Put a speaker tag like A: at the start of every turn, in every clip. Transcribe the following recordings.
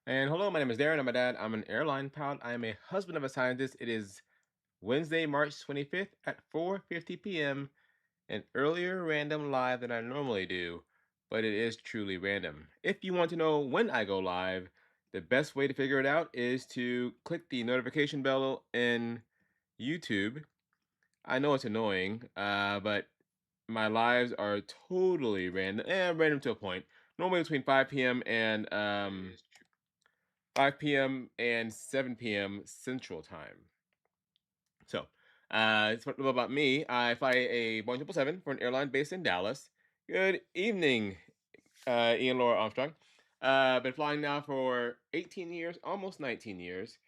A: And hello, my name is Darren. I'm a dad. I'm an airline pilot. I am a husband of a scientist. It is Wednesday, March 25th at 4:50 p.m. An earlier random live than I normally do, but it is truly random. If you want to know when I go live, the best way to figure it out is to click the notification bell in YouTube. I know it's annoying, but my lives are totally random, random to a point. Normally between 5 p.m. and 5 p.m. and 7 p.m. Central Time. So, it's a little about me. I fly a Boeing 777 for an airline based in Dallas. Good evening, Ian Laura Armstrong. Been flying now for 18 years, almost 19 years.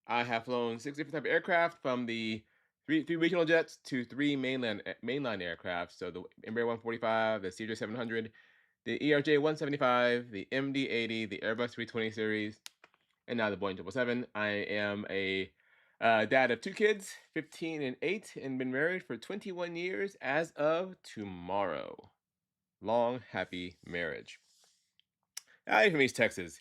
A: I have flown six different type of aircraft, from the three regional jets to three mainline aircraft. So the Embraer 145, the CJ 700, the ERJ 175, the MD 80, the Airbus 320 series, and now the Boeing 777. I am a dad of two kids, 15 and 8, and been married for 21 years as of tomorrow. Long, happy marriage. Hi from East Texas.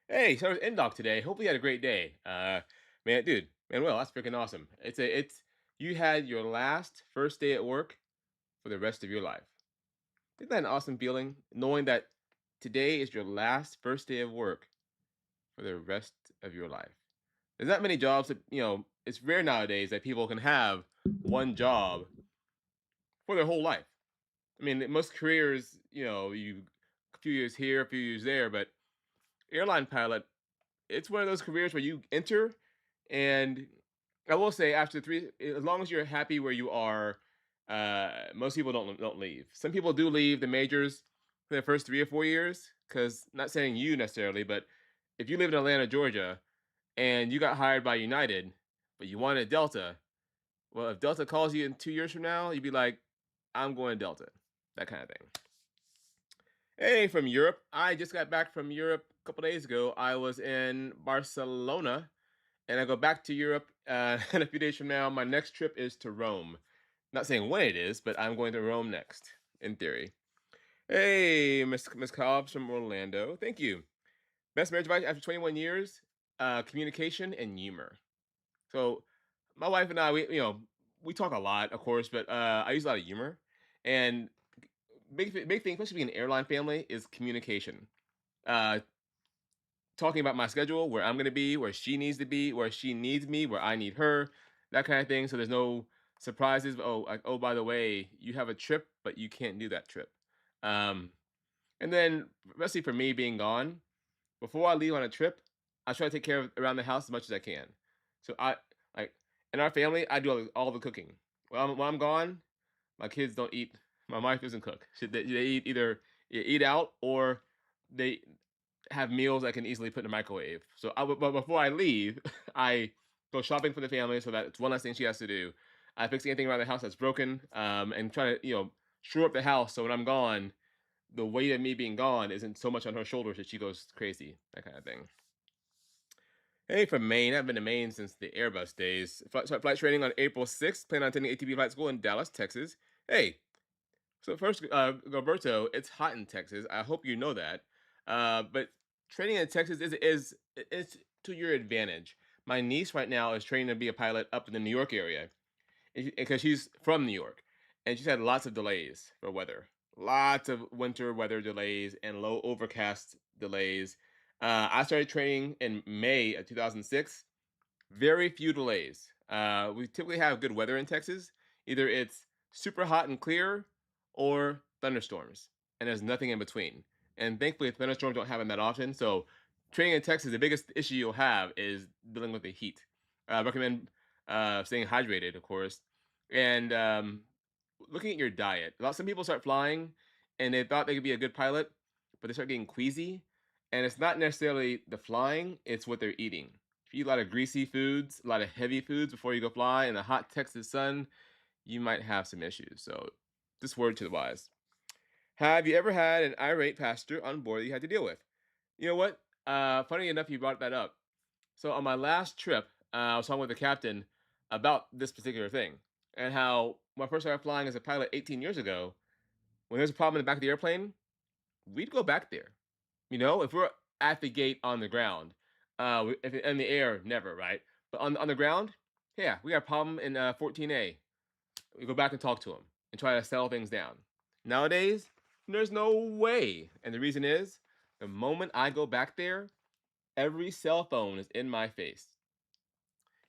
A: Hey, so it's NDOC today. Hope you had a great day. Man, dude, Manuel, that's freaking awesome. It's you had your last first day at work for the rest of your life. Isn't that an awesome feeling, knowing that today is your last first day of work for the rest of your life? There's not many jobs that, it's rare nowadays that people can have one job for their whole life. I mean, most careers, you a few years here, a few years there, but airline pilot, it's one of those careers where you enter, and I will say, after three, as long as you're happy where you are, most people don't leave. Some people do leave the majors for the first 3 or 4 years, because, not saying you necessarily, but if you live in Atlanta, Georgia, and you got hired by United, but you wanted Delta, well, if Delta calls you in 2 years from now, you'd be like, I'm going Delta, that kind of thing. Hey, from Europe. I just got back from Europe a couple days ago. I was in Barcelona, and I go back to Europe in a few days from now. My next trip is to Rome. Not saying when it is, but I'm going to Rome next, in theory. Hey, Miss Cobbs from Orlando. Thank you. Best marriage advice after 21 years: communication and humor. So my wife and I, we talk a lot, of course, but I use a lot of humor. And big thing, especially being an airline family, is communication. Uh, Talking about my schedule, where I'm going to be, where she needs to be, where she needs me, where I need her, that kind of thing. So there's no surprises. Oh, like, oh, by the way, you have a trip, but you can't do that trip. Um, and then, especially for me being gone, before I leave on a trip, I try to take care of around the house as much as I can. So I like in our family, I do all the cooking. When I'm gone, my kids don't eat. My wife doesn't cook. They eat either eat out, or they have meals I can easily put in the microwave. So but before I leave, I go shopping for the family, so that it's one less thing she has to do. I fix anything around the house that's broken, and try to shore up the house, so when I'm gone, the weight of me being gone isn't so much on her shoulders that she goes crazy, that kind of thing. Hey, from Maine. I've been to Maine since the Airbus days. Start flight training on April 6th. Plan on attending ATP flight school in Dallas, Texas. Hey, so first, Roberto, it's hot in Texas. I hope you know that. But training in Texas is to your advantage. My niece right now is training to be a pilot up in the New York area, because she's from New York, and she's had lots of delays for weather, lots of winter weather delays and low overcast delays. I started training in May of 2006. Very few delays. We typically have good weather in Texas. Either it's super hot and clear, or thunderstorms, and there's nothing in between. And thankfully, thunderstorms don't happen that often. So, training in Texas, the biggest issue you'll have is dealing with the heat. Recommend staying hydrated, of course, and looking at your diet. Some people start flying, and they thought they could be a good pilot, but they start getting queasy. And it's not necessarily the flying; it's what they're eating. If you eat a lot of greasy foods, a lot of heavy foods before you go fly in the hot Texas sun, you might have some issues. So, just word to the wise. Have you ever had an irate passenger on board that you had to deal with? You know what? Funny enough, you brought that up. So on my last trip, I was talking with the captain about this particular thing, and how when I first started flying as a pilot 18 years ago, when there's a problem in the back of the airplane, we'd go back there. If we're at the gate on the ground, If in the air, never, right? But on the ground, yeah, we got a problem in 14A. We go back and talk to them and try to settle things down. Nowadays, there's no way, and the reason is, the moment I go back there, every cell phone is in my face.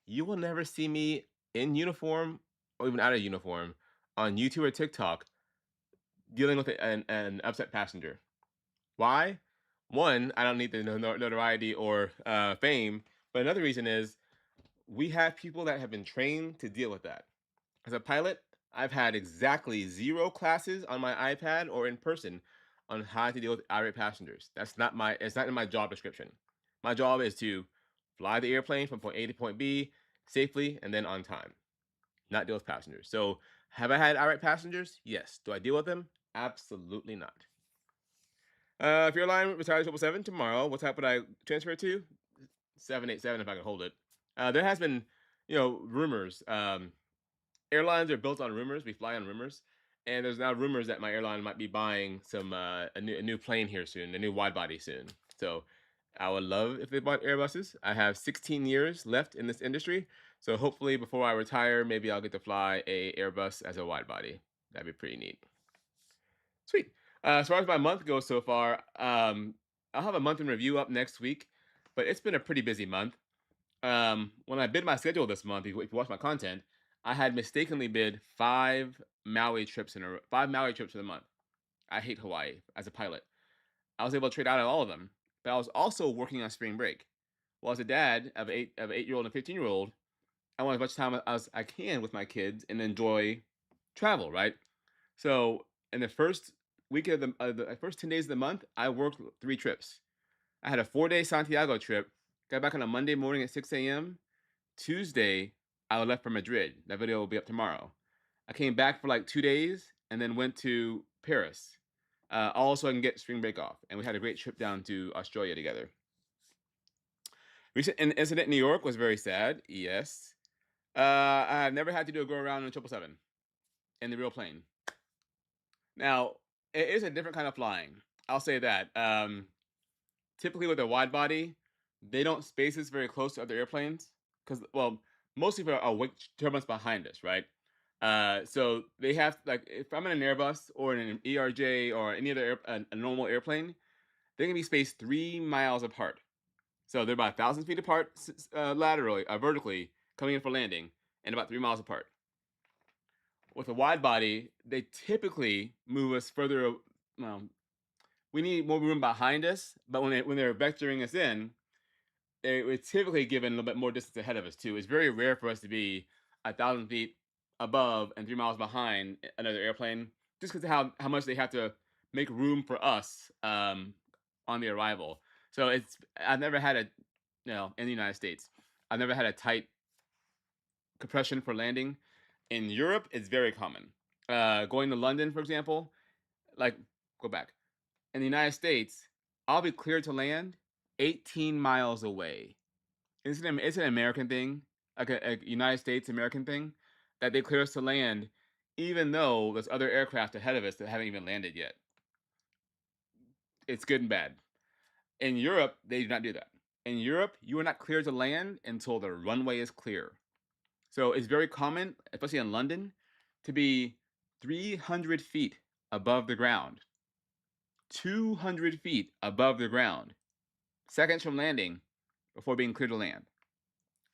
A: You will never see me in uniform or even out of uniform on YouTube or TikTok dealing with an upset passenger. Why? One, I don't need the notoriety or fame, but another reason is we have people that have been trained to deal with that. As a pilot, I've had exactly 0 classes on my iPad or in person on how to deal with irate passengers. It's not in my job description. My job is to fly the airplane from point A to point B safely and then on time, not deal with passengers. So, have I had irate passengers? Yes. Do I deal with them? Absolutely not. If your line retires 777 tomorrow, what type would I transfer it to? 787 if I can hold it. There has been, rumors. Airlines are built on rumors. We fly on rumors, and there's now rumors that my airline might be buying a new plane here soon, a new wide body soon. So I would love if they bought Airbuses. I have 16 years left in this industry, so hopefully before I retire, maybe I'll get to fly a Airbus as a wide body. That'd be pretty neat. Sweet. As far as my month goes so far, I'll have a month in review up next week, but it's been a pretty busy month. When I bid my schedule this month, if you watch my content, I had mistakenly bid 5 Maui trips in the month. I hate Hawaii as a pilot. I was able to trade out of all of them, but I was also working on spring break. Well, as a dad of 8-year-old and 15-year-old, I want as much time as I can with my kids and enjoy travel, right? So in the first week of the first 10 days of the month, I worked 3 trips. I had a 4-day Santiago trip. Got back on a Monday morning at 6 a.m. Tuesday, I left for Madrid. That video will be up tomorrow. I came back for like 2 days and then went to Paris. All so I can get spring break off. And we had a great trip down to Australia together. Recent incident in New York was very sad. Yes. I've never had to do a go around in a 777 in the real plane. Now, it is a different kind of flying. I'll say that. Typically with a wide body, they don't space us very close to other airplanes because, well, most people are wake turbines behind us, right? So they have like if I'm in an Airbus or in an ERJ or any other a normal airplane, they're gonna be spaced 3 miles apart. So they're about 1,000 feet apart laterally, vertically coming in for landing, and about 3 miles apart. With a wide body, they typically move us further. Well, we need more room behind us, but when they're vectoring us in, it's typically given a little bit more distance ahead of us too. It's very rare for us to be 1,000 feet above and 3 miles behind another airplane, just because of how much they have to make room for us on the arrival. So I've never had in the United States, I've never had a tight compression for landing. In Europe, it's very common. Going to London, for example, like go back in the United States, I'll be cleared to land 18 miles away. It's an American thing, like a United States American thing, that they clear us to land, even though there's other aircraft ahead of us that haven't even landed yet. It's good and bad. In Europe, they do not do that. In Europe, you are not cleared to land until the runway is clear. So it's very common, especially in London, to be 300 feet above the ground, 200 feet above the ground, seconds from landing before being cleared to land.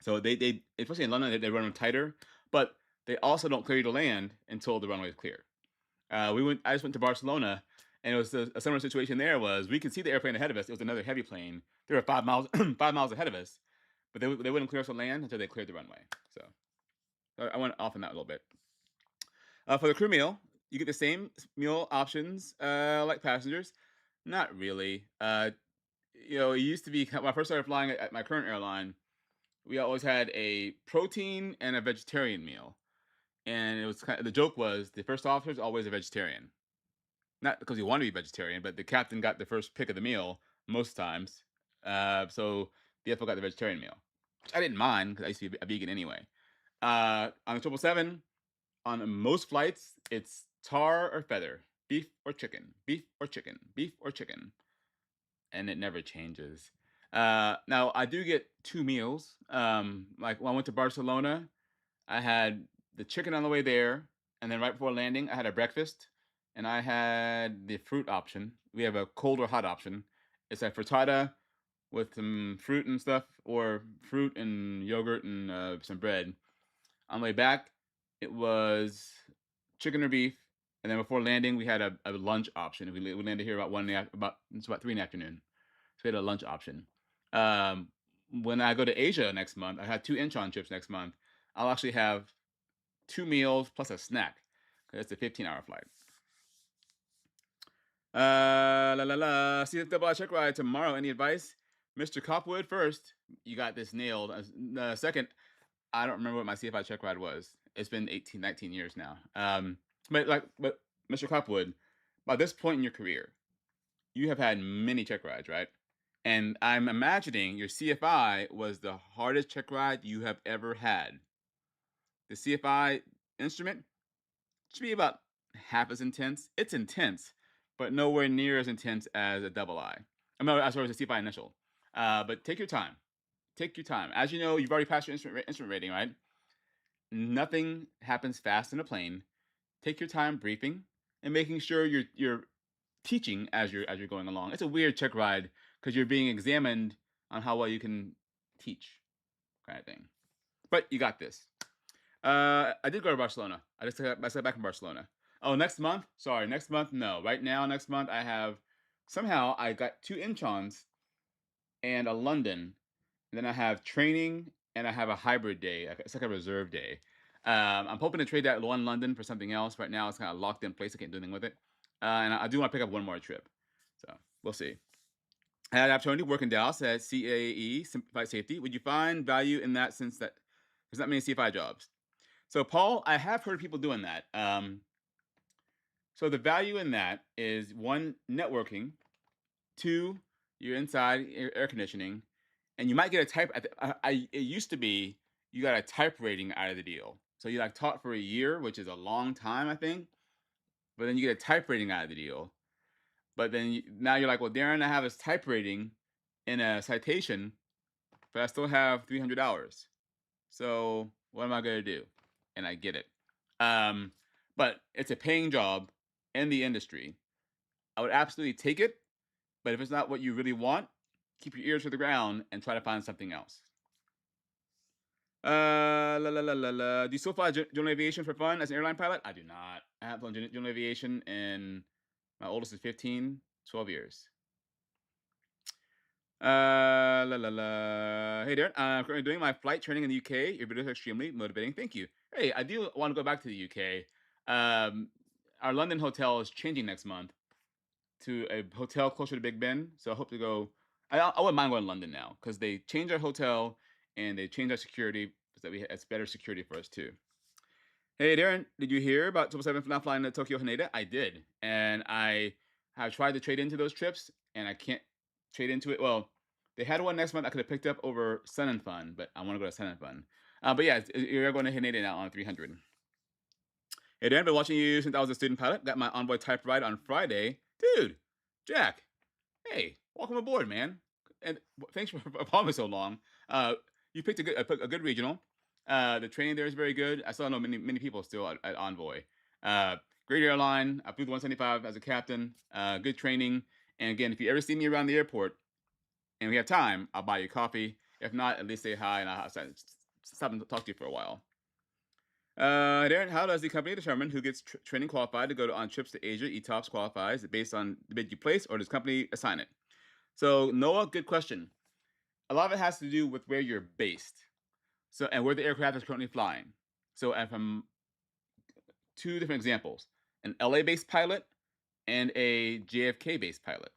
A: So they especially in London, they run them tighter, but they also don't clear you to land until the runway is clear. I just went to Barcelona, and it was a similar situation. There was we could see the airplane ahead of us. It was another heavy plane. They were 5 miles 5 miles ahead of us, but they wouldn't clear us to land until they cleared the runway. So I went off on that a little bit. For the crew meal, you get the same meal options like passengers. Not really. It used to be when I first started flying at my current airline. We always had a protein and a vegetarian meal, and it was the joke was the first officer is always a vegetarian, not because he wanted to be vegetarian, but the captain got the first pick of the meal most times, so the FO got the vegetarian meal, which I didn't mind because I used to be a vegan anyway. On the 777, on most flights, it's tar or feather, beef or chicken, beef or chicken, beef or chicken, and it never changes.
B: Now I do get 2 meals. Like when I went to Barcelona, I had the chicken on the way there, and then right before landing, I had a breakfast, and I had the fruit option. We have a cold or hot option. It's a frittata with some fruit and stuff, or fruit and yogurt and some bread. On the way back, it was chicken or beef, and then before landing, we had a lunch option. We landed here about about it's about 3 in the afternoon, so we had a lunch option. Um, when I go to Asia next month, I had 2 incheon trips next month. I'll actually have 2 meals plus a snack. 'Cause it's a 15-hour flight. La la la. See the double check ride tomorrow. Any advice, Mr. Copwood? First, you got this nailed. Second, I don't remember what my CFI check ride was. It's been 18, 19 years now. But Mr. Copwood, by this point in your career, you have had many check rides, right? And I'm imagining your CFI was the hardest check ride you have ever had. The CFI instrument should be about half as intense. It's intense, but nowhere near as intense as a double I. I mean, as far as a CFI initial. But take your time. Take your time. As you know, you've already passed your instrument rating, right? Nothing happens fast in a plane. Take your time briefing and making sure you're teaching as you're going along. It's a weird check ride because you're being examined on how well you can teach, kind of thing. But you got this. I did go to Barcelona. I just got back from Barcelona. Oh, next month? Sorry, next month? No. Right now, next month I have somehow I got 2 inchons and a London. And then I have training and I have a hybrid day. It's like a reserve day. I'm hoping to trade that one London for something else. Right now, it's kind of locked in place. I can't do anything with it. And I do want to pick up one more trip. So we'll see. I had an opportunity to work in Dallas at CAE, Simplified Safety. Would you find value in that since that there's not many CFI jobs? So, Paul, I have heard people doing that. So the value in that is one, networking. Two, you're inside air conditioning, and you might get a type. It used to be you got a type rating out of the deal. So you like taught for a year, which is a long time, I think. But then you get a type rating out of the deal. But then now you're like, well, Darren, I have this type rating in a citation, but I still have 300 hours. So what am I going to do? And I get it. Um, but it's a paying job in the industry. I would absolutely take it. But if it's not what you really want, keep your ears to the ground and try to find something else. La la la la la. Do you still fly general aviation for fun as an airline pilot? I do not. I have flown general aviation, and my oldest is 15, 12 years. La la la. Hey Darren, I'm currently doing my flight training in the UK. Your videos are extremely motivating. Thank you. Hey, I do want to go back to the UK. Um, our London hotel is changing next month to a hotel closer to Big Ben. So I hope to go. I wouldn't mind going to London now because they changed our hotel and they changed our security so that it's better security for us too. Hey Darren, did you hear about 777 not flying to Tokyo Haneda? I did, and I have tried to trade into those trips, and I can't trade into it. Well, they had one next month I could have picked up over Sun and Fun, but I want to go to Sun and Fun. But yeah, you're going to Haneda now on 300. Hey Darren, been watching you since I was a student pilot. Got my Envoy type ride on Friday. Dude, Jack, hey, welcome aboard, man. And thanks for following me so long. You picked a good regional. The training there is very good. I still know many people still at Envoy. Great airline. I flew the 175 as a captain. Good training. And again, if you ever see me around the airport and we have time, I'll buy you coffee. If not, at least say hi and I'll stop and talk to you for a while. Darren, how does the company determine who gets training qualified to go on trips to Asia? ETOPS qualifies based on the bid you place, or does company assign it? So Noah, good question. A lot of it has to do with where you're based, and where the aircraft is currently flying. So, and from two different examples: an LA-based pilot and a JFK-based pilot.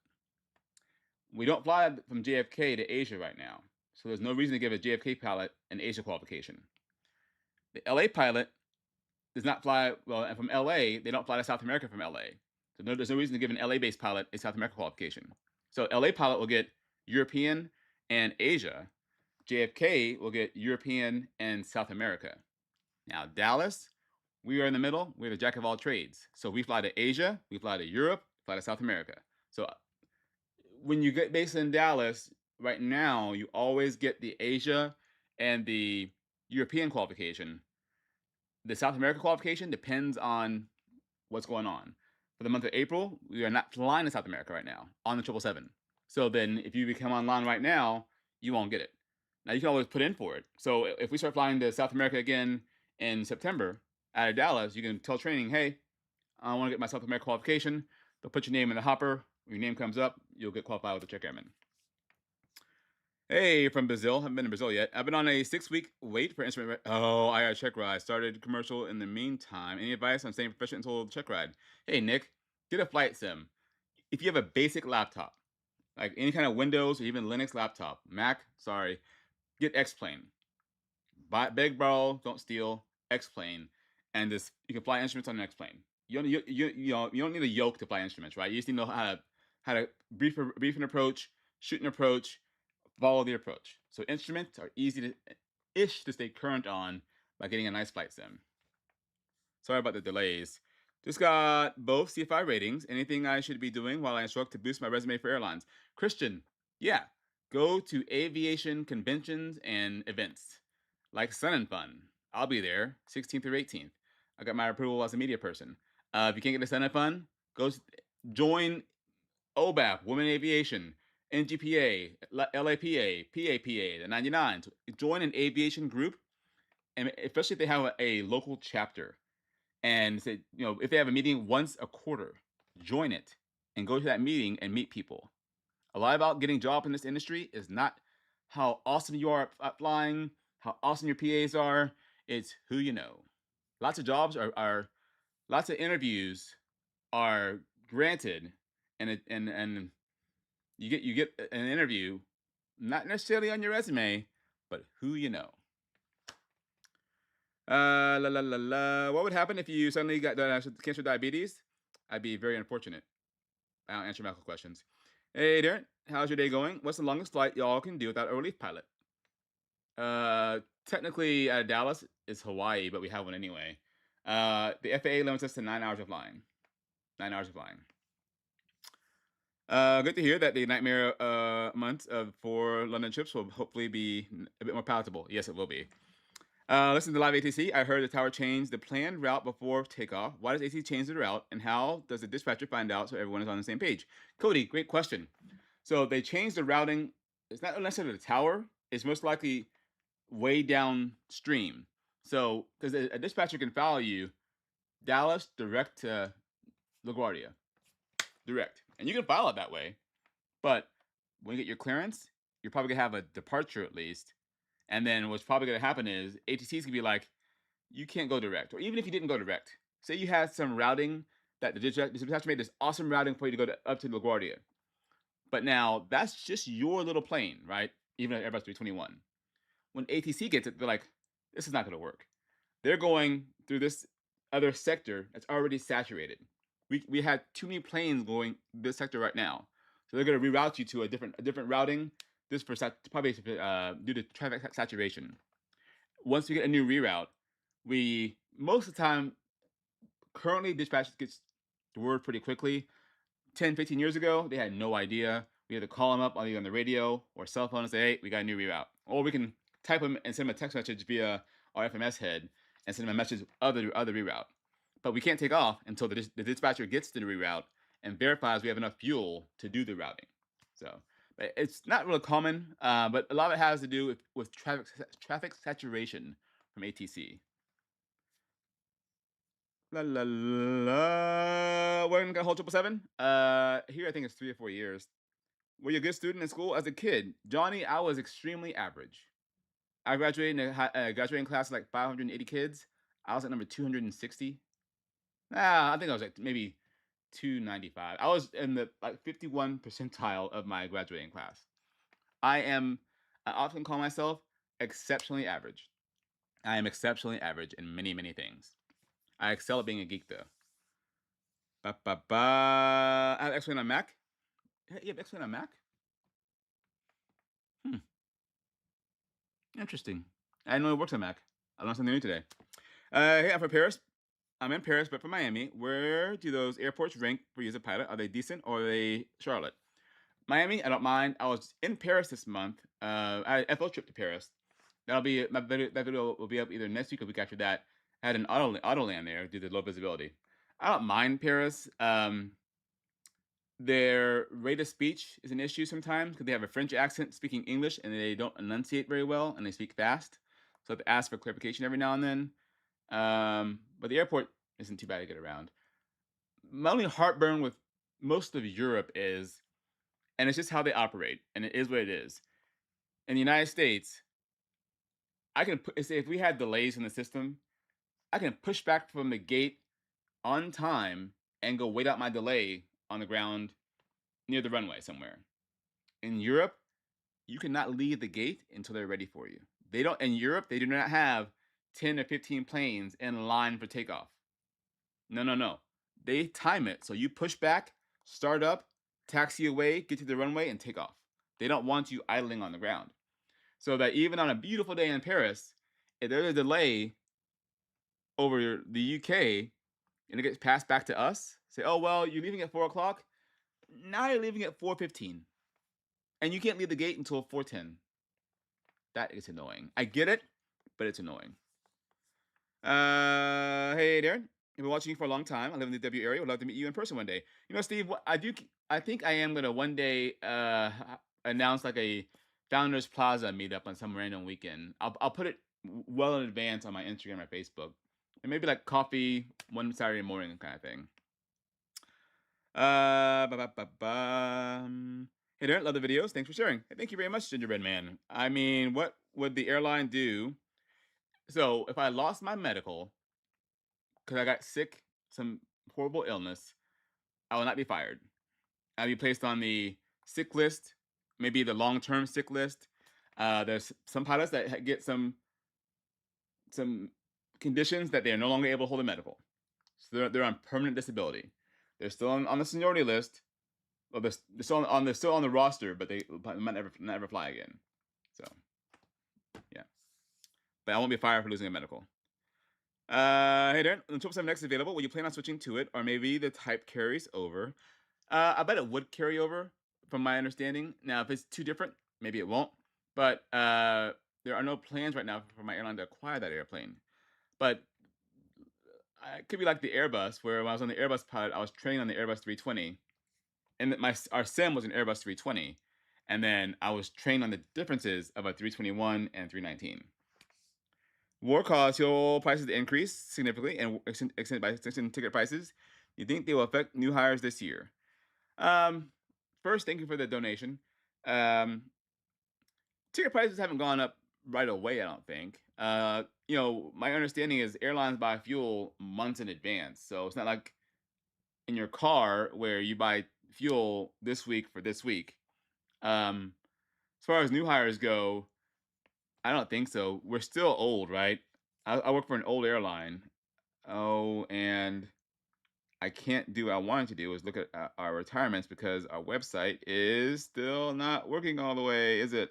B: We don't fly from JFK to Asia right now, so there's no reason to give a JFK pilot an Asia qualification. The LA pilot does not fly well, and from LA, they don't fly to South America from LA. So there's no reason to give an LA-based pilot a South America qualification. So LA pilot will get European and Asia. JFK will get European and South America. Now Dallas, we are in the middle. We're the jack of all trades. So we fly to Asia, we fly to Europe, fly to South America. So when you get based in Dallas, right now, you always get the Asia and the European qualification. The South America qualification depends on what's going on. For the month of April, we are not flying to South America right now on the 777. So then if you become online right now, you won't get it. Now you can always put in for it. So if we start flying to South America again in September out of Dallas, you can tell training, hey, I want to get my South America qualification. They'll put your name in the hopper. When your name comes up, you'll get qualified with the check airman. Hey, from Brazil. Haven't been to Brazil yet. I've been on a 6-week wait for instrument. Oh, I got a check ride. Started commercial in the meantime. Any advice on staying professional until the check ride? Hey, Nick, get a flight sim. If you have a basic laptop, like any kind of Windows or even Linux laptop, Mac, sorry, get X-Plane. Buy, beg, borrow, don't steal. X-Plane, and this you can fly instruments on an X-Plane. You don't need a yoke to fly instruments, right? You just need to know how to brief an approach, shoot an approach, follow the approach. So instruments are easy to ish to stay current on by getting a nice flight sim. Sorry about the delays. Just got both CFI ratings. Anything I should be doing while I instruct to boost my resume for airlines? Christian, yeah. Go to aviation conventions and events like Sun and Fun. I'll be there 16th through 18th. I got my approval as a media person. If you can't get to Sun and Fun, join OBAP, Women in Aviation, NGPA, LAPA, PAPA, the 99. So join an aviation group, and especially if they have a local chapter. And say, if they have a meeting once a quarter, join it and go to that meeting and meet people. A lot about getting a job in this industry is not how awesome you are at flying, how awesome your PAs are. It's who you know. Lots of jobs are lots of interviews are granted, and you get an interview, not necessarily on your resume, but who you know. La la la la. What would happen if you suddenly got cancer, diabetes? I'd be very unfortunate. I don't answer medical questions. Hey, Darren, how's your day going? What's the longest flight y'all can do without a relief pilot? Technically, out of Dallas is Hawaii, but we have one anyway. The FAA limits us to 9 hours of flying. 9 hours of flying. Good to hear that the nightmare months for London trips will hopefully be a bit more palatable. Yes, it will be. Listen to live ATC. I heard the tower changed the planned route before takeoff. Why does ATC change the route, and how does the dispatcher find out so everyone is on the same page? Cody, great question. So they changed the routing. It's not necessarily the tower. It's most likely way downstream. So because a dispatcher can follow you Dallas direct to LaGuardia, direct, and you can file it that way. But when you get your clearance, you're probably gonna have a departure at least. And then what's probably going to happen is ATC's gonna be like, you can't go direct. Or even if you didn't go direct, say you had some routing that the dispatcher made this awesome routing for you to go up to LaGuardia. But now that's just your little plane, right? Even at Airbus 321. When ATC gets it, they're like, this is not going to work. They're going through this other sector that's already saturated. We had too many planes going this sector right now. So they're going to reroute you to a different routing. This for probably due to traffic saturation. Once we get a new reroute, we most of the time currently dispatch gets the word pretty quickly. 10, 15 years ago, they had no idea. We had to call them up either on the radio or cell phone and say, hey, we got a new reroute. Or we can type them and send them a text message via our FMS head and send them a message of the other reroute. But we can't take off until the dispatcher gets to the reroute and verifies we have enough fuel to do the routing. So it's not really common, but a lot of it has to do with traffic saturation from ATC. La la la. When gonna hold 777? Here I think it's 3 or 4 years. Were you a good student in school as a kid? Johnny, I was extremely average. I graduated in a graduating class of like 580 kids. I was at number 260. I think I was like maybe 295. I was in the like 51 percentile of my graduating class. I often call myself exceptionally average. I am exceptionally average in many, many things. I excel at being a geek though. I have X-Wing on Mac. You have X-Wing on Mac? Hmm. Interesting. I didn't know it works on Mac. I learned something new today. Hey, I'm from Paris. I'm in Paris, but from Miami. Where do those airports rank for you as a pilot? Are they decent or are they Charlotte? Miami, I don't mind. I was in Paris this month. I FO trip to Paris. That'll be my video. That video will be up either next week or week after that. I had an auto land there due to low visibility. I don't mind Paris. Their rate of speech is an issue sometimes because they have a French accent speaking English and they don't enunciate very well and they speak fast. So I have to ask for clarification every now and then. But the airport isn't too bad to get around. My only heartburn with most of Europe is, and it's just how they operate, and it is what it is. In the United States, I can put, say if we had delays in the system, I can push back from the gate on time and go wait out my delay on the ground near the runway somewhere. In Europe, you cannot leave the gate until they're ready for you. They don't in Europe, they do not have 10 or 15 planes in line for takeoff. No, no, no. They time it so you push back, start up, taxi away, get to the runway, and take off. They don't want you idling on the ground. So that even on a beautiful day in Paris, if there's a delay over the UK and it gets passed back to us, say, oh well, you're leaving at 4 o'clock. Now you're leaving at 4:15. And you can't leave the gate until 4:10. That is annoying. I get it, but it's annoying. Hey Darren, I've been watching you for a long time. I live in the W area. Would love to meet you in person one day. You know, Steve, I do. I think I am gonna one day announce like a Founders Plaza meetup on some random weekend. I'll put it well in advance on my Instagram or Facebook, and maybe like coffee one Saturday morning kind of thing. Hey Darren, love the videos. Thanks for sharing. Hey, thank you very much, Gingerbread Man. I mean, what would the airline do? So if I lost my medical because I got sick, some horrible illness, I will not be fired. I'll be placed on the sick list, maybe the long-term sick list. There's some pilots that get some conditions that they are no longer able to hold a medical, so they're on permanent disability. They're still on the seniority list. Well, they're still on the roster, but they might never fly again. So yeah, but I won't be fired for losing a medical. Hey Darren, when 777X is available, will you plan on switching to it, or maybe the type carries over? I bet it would carry over, from my understanding. Now, if it's too different, maybe it won't. But there are no plans right now for my airline to acquire that airplane. But it could be like the Airbus, where when I was on the Airbus pilot, I was training on the Airbus 320, and our sim was an Airbus 320, and then I was trained on the differences of a 321 and 319. War caused fuel prices to increase significantly and extended ticket prices. You think they will affect new hires this year? First, thank you for the donation. Um, Ticket prices haven't gone up right away, I don't think. My understanding is airlines buy fuel months in advance, so it's not like in your car where you buy fuel this week for this week. As far as new hires go, I don't think so. We're still old, right? I work for an old airline. Oh, and I can't do what I wanted to do is look at our retirements because our website is still not working all the way, is it?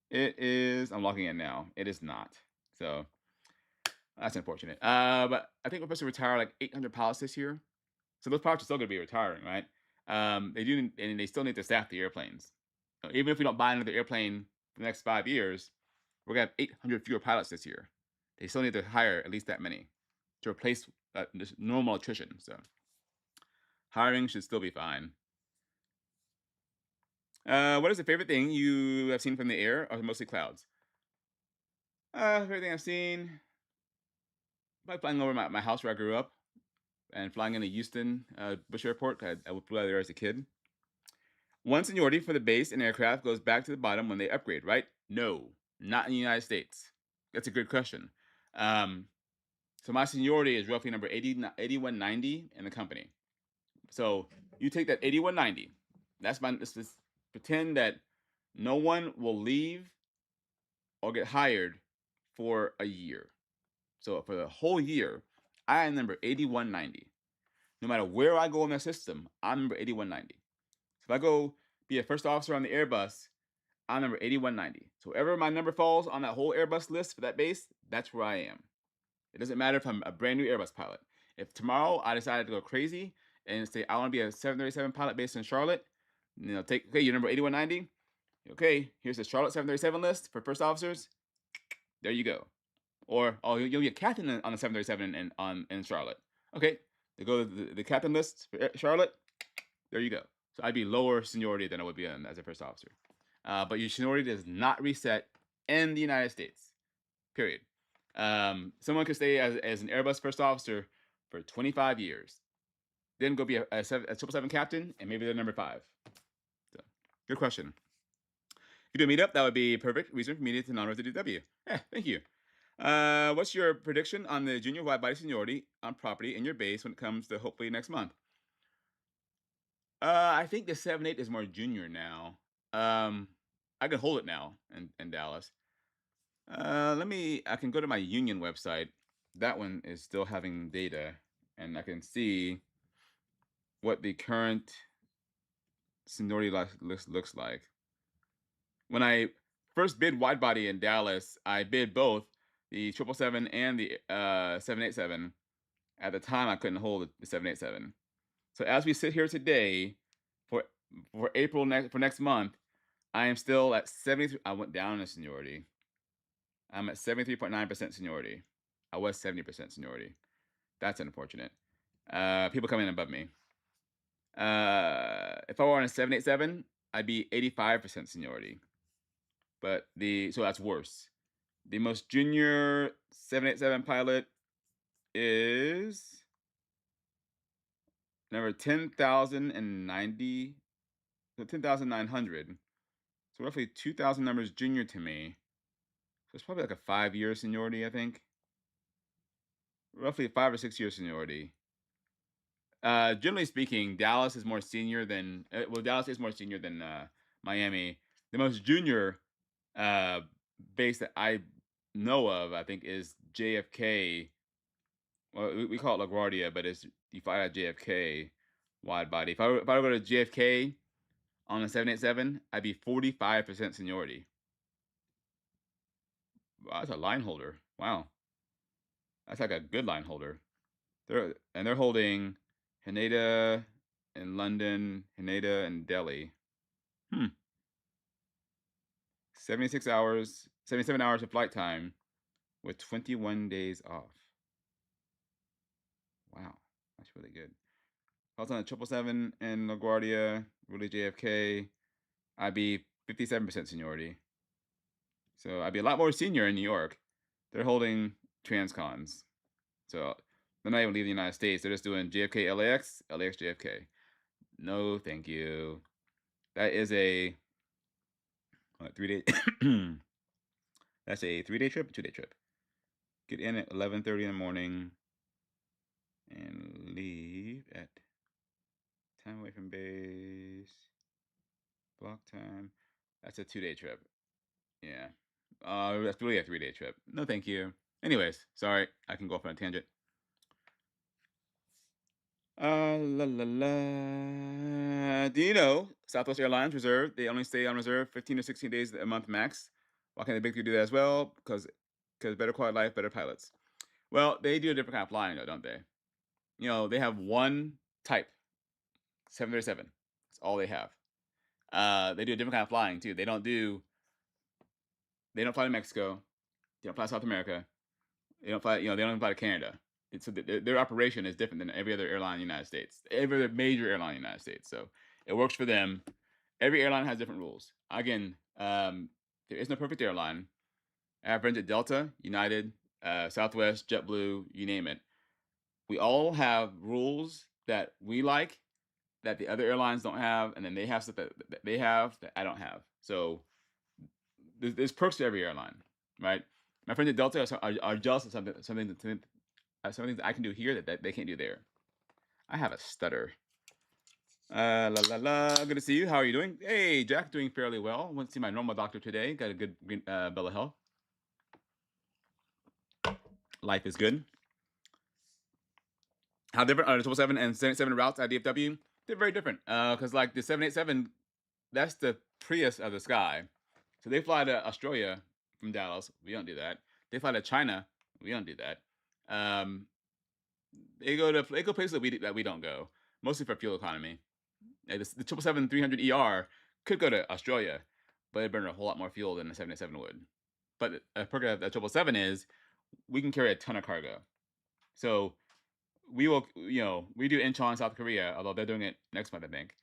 B: It is. I'm logging in now. It is not. So that's unfortunate. But I think we're supposed to retire like 800 pilots this year. So those pilots are still going to be retiring, right? They do, and they still need to staff the airplanes. So even if we don't buy another airplane for the next 5 years, we're gonna have 800 fewer pilots this year. They still need to hire at least that many to replace this normal attrition. So hiring should still be fine. What is the favorite thing you have seen from the air, or mostly clouds? Favorite thing I've seen, by flying over my house where I grew up and flying into Houston Bush Airport. I flew out there as a kid. One seniority for the base and aircraft goes back to the bottom when they upgrade, right? No, not in the United States. That's a good question. So my seniority is roughly number 8190 in the company. So you take that 8190. Let's just pretend that no one will leave or get hired for a year. So for the whole year, I am number 8190. No matter where I go in the system, I'm number 8190. So if I go be a first officer on the Airbus, I'm number 8190. So wherever my number falls on that whole Airbus list for that base, that's where I am. It doesn't matter if I'm a brand new Airbus pilot. If tomorrow I decided to go crazy and say I want to be a 737 pilot based in Charlotte, Take okay, your number 8190. Okay, here's the Charlotte 737 list for first officers. There you go. Or oh, you'll be a captain on the 737 in Charlotte. Okay, they go to the captain list for Charlotte. There you go. So I'd be lower seniority than I would be as a first officer. But your seniority does not reset in the United States. Period. Someone could stay as an Airbus first officer for 25 years, then go be a 777 captain, and maybe they're number 5. So, good question. If you do a meetup, that would be perfect reason for me to honor the DW. Yeah, thank you. What's your prediction on the junior wide body seniority on property in your base when it comes to hopefully next month? I think the 7.8 is more junior now. I can hold it now in Dallas. I can go to my union website. That one is still having data, and I can see what the current seniority list looks like. When I first bid Widebody in Dallas, I bid both the 777 and the 787. At the time, I couldn't hold the 787. So as we sit here today, for April next month, I am still at 73. I went down in seniority. I'm at 73.9% seniority. I was 70% seniority. That's unfortunate. People coming in above me. If I were on a 787, I'd be 85% seniority. So that's worse. The most junior 787 pilot is number 10,090, so 10,900. So roughly 2,000 numbers junior to me. So it's probably like a 5-year seniority, I think. Roughly a 5 or 6-year seniority. Generally speaking, Dallas is more senior than Dallas is more senior than Miami. The most junior uh, base that I know of, I think, is JFK. Well, we call it LaGuardia, but it's you fly at JFK wide body. If I were to go to JFK on a 787, I'd be 45% seniority. Wow, that's a line holder. Wow, that's like a good line holder. They're holding Haneda in London, Haneda in Delhi. 76 hours, 77 hours of flight time with 21 days off. Wow, that's really good. If I was on a 777 in LaGuardia, really JFK, I'd be 57% seniority. So I'd be a lot more senior in New York. They're holding transcons. So they're not even leaving the United States. They're just doing JFK LAX, LAX JFK. No, thank you. That is a 3-day. That's a 3-day trip, 2-day trip. Get in at 11:30 in the morning and leave at time away from base. Block time. That's a 2-day trip. Yeah. That's really a 3-day trip. No, thank you. Anyways, sorry, I can go off on a tangent. La la la. Do you know Southwest Airlines Reserve? They only stay on reserve 15 to 16 days a month max. Why can't the big three do that as well? Because better quality life, better pilots. Well, they do a different kind of flying, though, don't they? They have one type, 737. That's all they have. They do a different kind of flying too. They don't fly to Mexico. They don't fly to South America. They don't fly. They don't even fly to Canada. So their operation is different than every other airline in the United States. Every other major airline in the United States. So it works for them. Every airline has different rules. Again, there is no perfect airline. I have friends at Delta, United, Southwest, JetBlue, you name it. We all have rules that we like that the other airlines don't have, and then they have stuff that they have that I don't have. So there's perks to every airline, right? My friends at Delta are jealous of something that I can do here that they can't do there. I have a stutter. La la la. Good to see you. How are you doing? Hey, Jack, doing fairly well. Went to see my normal doctor today. Got a good bill of health. Life is good. How different are the 777 and 777 routes at DFW? They're very different. Because like the 787, that's the Prius of the sky. So they fly to Australia from Dallas. We don't do that. They fly to China. We don't do that. They go places that we don't go, mostly for fuel economy. Like the 777 300 ER could go to Australia, but it burn a whole lot more fuel than the 787 would. But a perk of the 777 is we can carry a ton of cargo. So we will, we do Incheon, South Korea, although they're doing it next month, I think,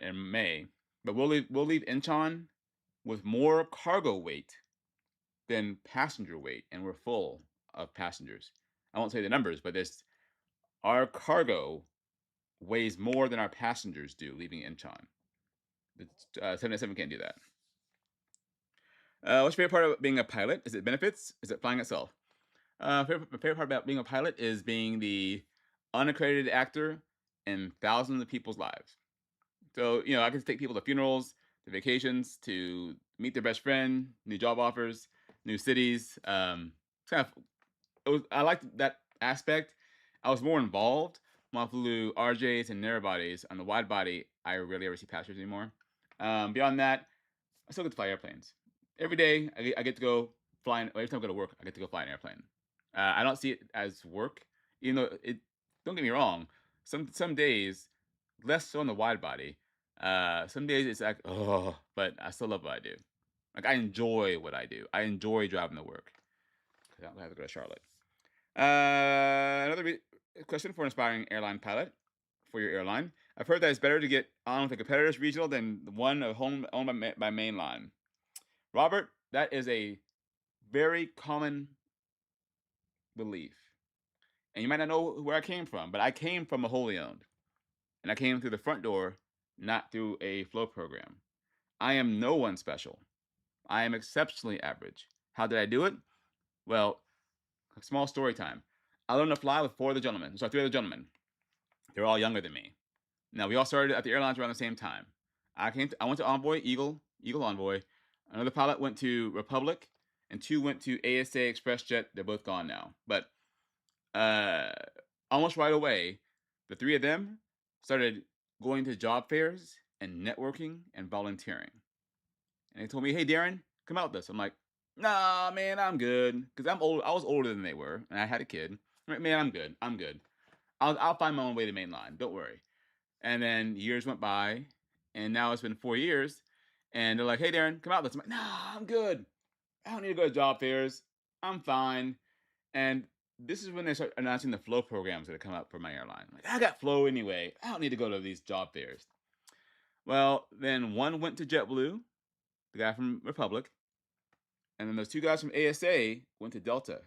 B: in May. But we'll leave Incheon with more cargo weight than passenger weight, and we're full of passengers. I won't say the numbers, but this our cargo weighs more than our passengers do leaving Incheon. The 787 can't do that. What's your favorite part of being a pilot? Is it benefits? Is it flying itself? My favorite part about being a pilot is being the unaccredited actor in thousands of people's lives. So, I get to take people to funerals, to vacations, to meet their best friend, new job offers, new cities. It's kind of, I liked that aspect. I was more involved when I flew RJs and narrow bodies. On the wide body, I rarely ever see passengers anymore. Beyond that, I still get to fly airplanes. Every day, I get to go flying. Every time I go to work, I get to go fly an airplane. I don't see it as work, even though it. Don't get me wrong. Some days, less so on the wide body. Some days it's like, oh, but I still love what I do. Like I enjoy what I do. I enjoy driving to work. 'Cause I don't have to go to Charlotte. Another question for an aspiring airline pilot for your airline. I've heard that it's better to get on with a competitor's regional than the one of home owned by mainline. Robert, that is a very common belief. And you might not know where I came from, but I came from a wholly owned. And I came through the front door, not through a flow program. I am no one special. I am exceptionally average. How did I do it? Well, a small story time. I learned to fly with three other gentlemen. They're all younger than me. Now we all started at the airlines around the same time. I went to Envoy, Eagle Envoy. Another pilot went to Republic, and two went to ASA ExpressJet. They're both gone now. But uh, almost right away, the three of them started going to job fairs and networking and volunteering. And they told me, "Hey, Darren, come out with us." I'm like, "Nah, man, I'm good," because I'm old. I was older than they were, and I had a kid. I'm like, "Man, I'm good. I'm good. I'll find my own way to mainline. Don't worry." And then years went by, and now it's been 4 years, and they're like, "Hey, Darren, come out with us." I'm like, "Nah, I'm good. I don't need to go to job fairs. I'm fine." And this is when they start announcing the flow programs that come up for my airline. Like, I got flow anyway. I don't need to go to these job fairs. Well, then one went to JetBlue, the guy from Republic, and then those two guys from ASA went to Delta.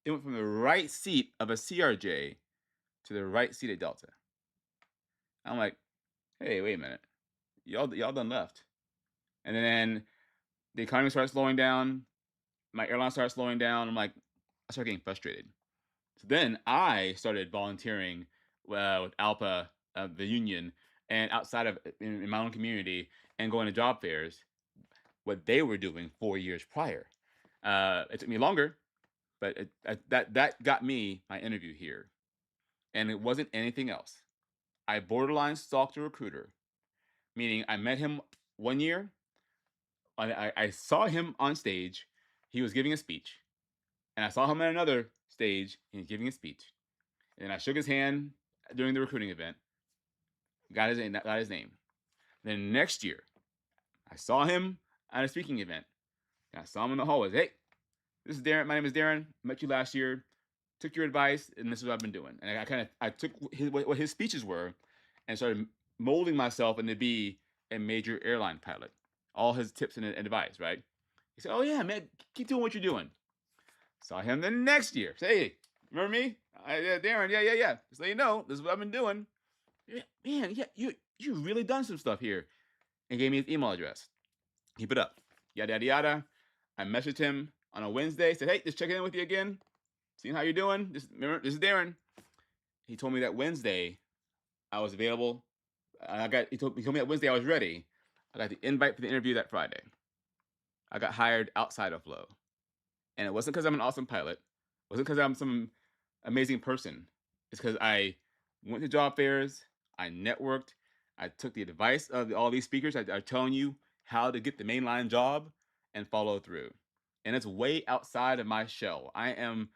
B: They went from the right seat of a CRJ to the right seat at Delta. I'm like, hey, wait a minute. Y'all done left. And then the economy started slowing down. My airline started slowing down. I started getting frustrated. So then I started volunteering with ALPA, the union, and outside of in my own community and going to job fairs, what they were doing 4 years prior. It took me longer, but that got me my interview here, and it wasn't anything else. I borderline stalked a recruiter, meaning I met him 1 year. I saw him on stage. He was giving a speech, and I saw him at another stage. He was giving a speech, and I shook his hand during the recruiting event. Got his name. Then next year, I saw him at a speaking event. And I saw him in the hallways. Hey, this is Darren. My name is Darren. Met you last year. Took your advice, and this is what I've been doing. And I took what his speeches were, and started molding myself into be a major airline pilot. All his tips and advice, right? He said, "Oh yeah, man, keep doing what you're doing." Saw him the next year. Say, "Hey, remember me? Darren, yeah. Just let you know, this is what I've been doing." "Yeah, man, yeah, you really done some stuff here." And gave me his email address. Keep it up. Yada yada yada. I messaged him on a Wednesday. Said, "Hey, just checking in with you again. Seeing how you're doing. Remember, this is Darren." He told me that Wednesday I was available. He told me that Wednesday I was ready. I got the invite for the interview that Friday. I got hired outside of Flow. And it wasn't because I'm an awesome pilot. It wasn't because I'm some amazing person. It's because I went to job fairs, I networked, I took the advice of all these speakers that are telling you how to get the mainline job and follow through. And it's way outside of my shell. I am,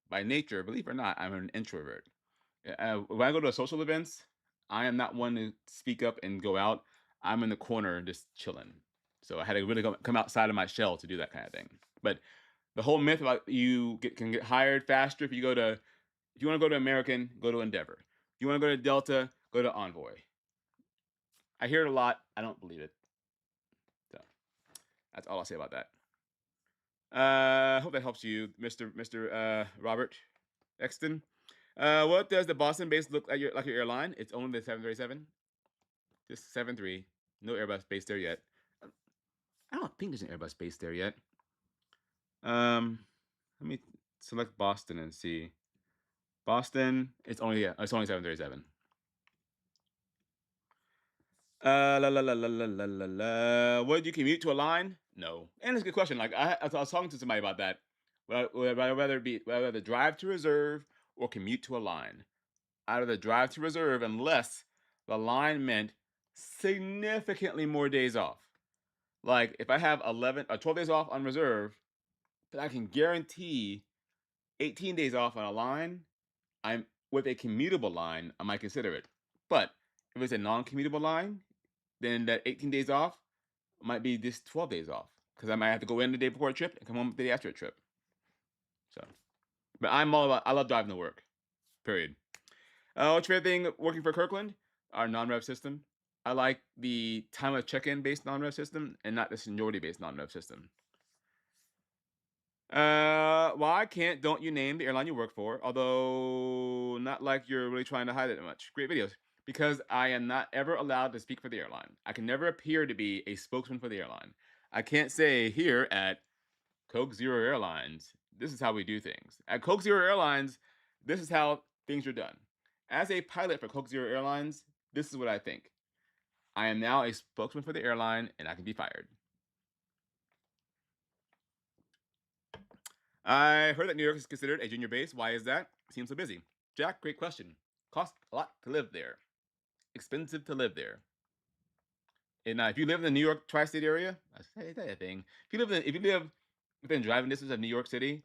B: by nature, believe it or not, I'm an introvert. When I go to social events, I am not one to speak up and go out. I'm in the corner just chilling. So I had to really come outside of my shell to do that kind of thing. But the whole myth about can get hired faster if you go to if you want to go to American, go to Endeavor. If you want to go to Delta, go to Envoy. I hear it a lot. I don't believe it. So that's all I'll say about that. Hope that helps you, Mister Robert Exton. What does the Boston base look like your airline? It's only the 737. Just 73. No Airbus base there yet. I don't think there's an Airbus base there yet. Let me select Boston and see. Boston, it's only 737. La la la la la la la la. Would you commute to a line? No. And it's a good question. Like I was talking to somebody about that. Would I rather drive to reserve or commute to a line? I'd rather drive to reserve unless the line meant significantly more days off. Like if I have 11 or 12 days off on reserve, but I can guarantee 18 days off on a line, I'm with a commutable line, I might consider it. But if it's a non-commutable line, then that 18 days off might be just 12 days off because I might have to go in the day before a trip and come home the day after a trip. So, but I love driving to work. Period. What's your favorite thing working for Kirkland? Our non-rev system. I like the time of check-in based non-rev system and not the seniority based non-rev system. Why don't you name the airline you work for? Although not like you're really trying to hide it much. Great videos. Because I am not ever allowed to speak for the airline. I can never appear to be a spokesman for the airline. I can't say here at Coke Zero Airlines, this is how we do things. At Coke Zero Airlines, this is how things are done. As a pilot for Coke Zero Airlines, this is what I think. I am now a spokesman for the airline and I can be fired. I heard that New York is considered a junior base. Why is that? Seems so busy. Jack, great question. Costs a lot to live there. Expensive to live there. And if you live in the New York tri-state area, I say that thing. If you live within driving distance of New York City,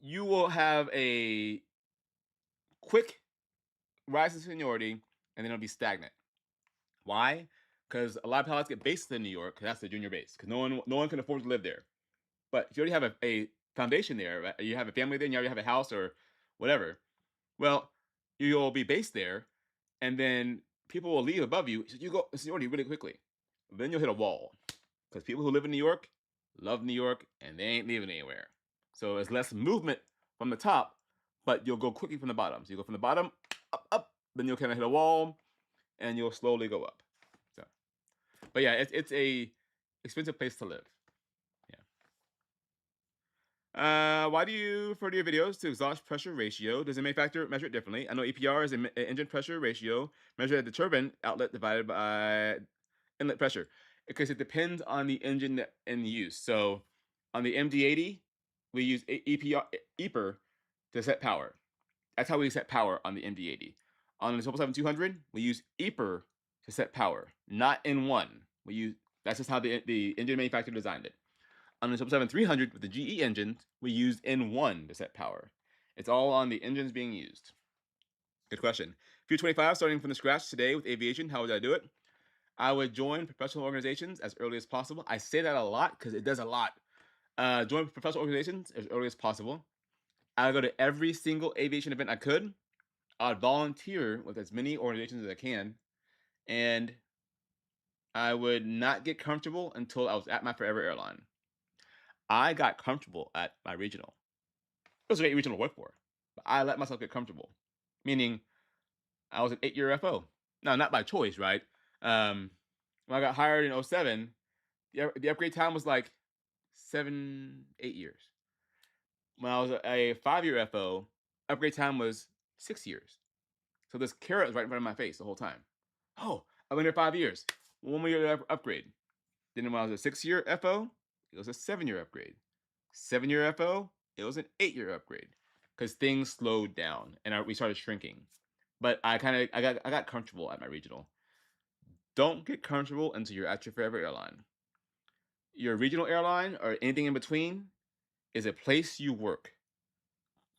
B: you will have a quick rise in seniority, and then it'll be stagnant. Why? Because a lot of pilots get based in New York, because that's the junior base. Because no one can afford to live there. But if you already have a foundation there, right? You have a family there, and you already have a house or whatever. Well, you'll be based there, and then people will leave above you. So you go seniority really quickly. Then you'll hit a wall because people who live in New York love New York, and they ain't leaving anywhere. So there's less movement from the top, but you'll go quickly from the bottom. So you go from the bottom up, then you'll kind of hit a wall, and you'll slowly go up. So, but yeah, it's a expensive place to live. Why do you refer to your videos to exhaust pressure ratio? Does the manufacturer measure it differently? I know EPR is an engine pressure ratio measured at the turbine outlet divided by inlet pressure. Because it depends on the engine in use. So on the MD-80, we use EPR to set power. That's how we set power on the MD-80. On the 777-200, we use EPR to set power, not in one. That's just how the engine manufacturer designed it. On the 777-300 with the GE engines, we used N1 to set power. It's all on the engines being used. Good question. Future 25, starting from the scratch today with aviation, how would I do it? I would join professional organizations as early as possible. I say that a lot because it does a lot. Join professional organizations as early as possible. I would go to every single aviation event I could. I would volunteer with as many organizations as I can. And I would not get comfortable until I was at my forever airline. I got comfortable at my regional. It was a great regional to work for, but I let myself get comfortable. Meaning, I was an 8-year FO. Now, not by choice, right? When I got hired in 07, the upgrade time was like 7, 8 years. When I was a 5-year FO, upgrade time was 6 years. So this carrot was right in front of my face the whole time. Oh, I've been here 5 years. 1 more year upgrade. Then when I was a 6-year FO, it was a 7-year upgrade. 7-year FO, it was an 8-year upgrade because things slowed down and we started shrinking. But I got comfortable at my regional. Don't get comfortable until you're at your forever airline. Your regional airline or anything in between is a place you work.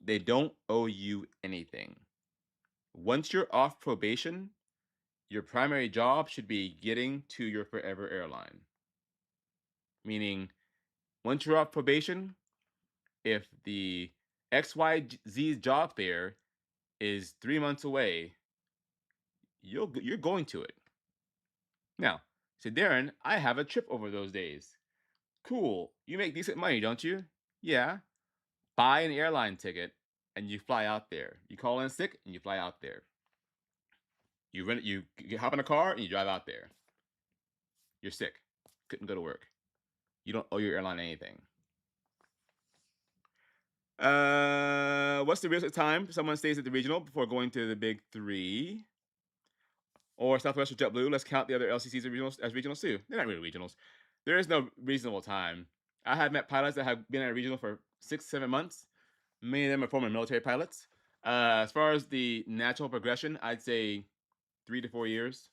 B: They don't owe you anything.
A: Once you're off probation, your primary job should be getting to your forever airline. Meaning, once you're off probation, if the XYZ job fair is 3 months away, you're going to it. Now, say, Darren, I have a trip over those days. Cool. You make decent money, don't you? Yeah. Buy an airline ticket and you fly out there. You call in sick and you fly out there. You hop in a car and you drive out there. You're sick. Couldn't go to work. You don't owe your airline anything. What's the realistic time someone stays at the regional before going to the big three? Or Southwest or JetBlue? Let's count the other LCCs as regionals too. They're not really regionals. There is no reasonable time. I have met pilots that have been at a regional for 6, 7 months. Many of them are former military pilots. As far as the natural progression, I'd say 3 to 4 years,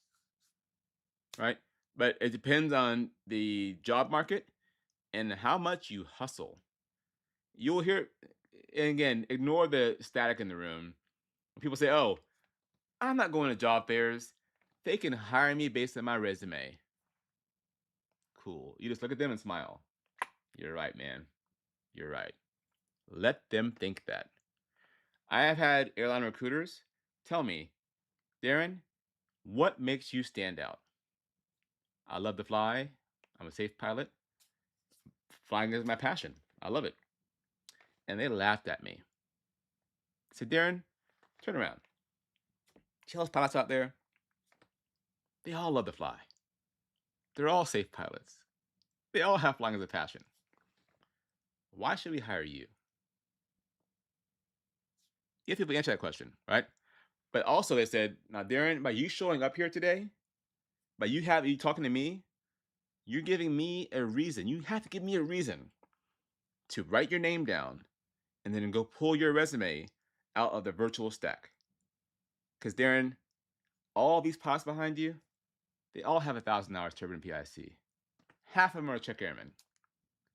A: right? But it depends on the job market and how much you hustle. You'll hear, and again, ignore the static in the room. When people say, "Oh, I'm not going to job fairs. They can hire me based on my resume." Cool. You just look at them and smile. You're right, man. You're right. Let them think that. I have had airline recruiters tell me, Darren, what makes you stand out? I love to fly. I'm a safe pilot. Flying is my passion. I love it. And they laughed at me. I said, Darren, turn around. See all those pilots out there? They all love to fly. They're all safe pilots. They all have flying as a passion. Why should we hire you? You have people answer that question, right? But also they said, now Darren, by you showing up here today, by you talking to me, you're giving me a reason. You have to give me a reason to write your name down and then go pull your resume out of the virtual stack. Because Darren, all these pots behind you, they all have 1,000 hours turbine PIC. Half of them are check airmen.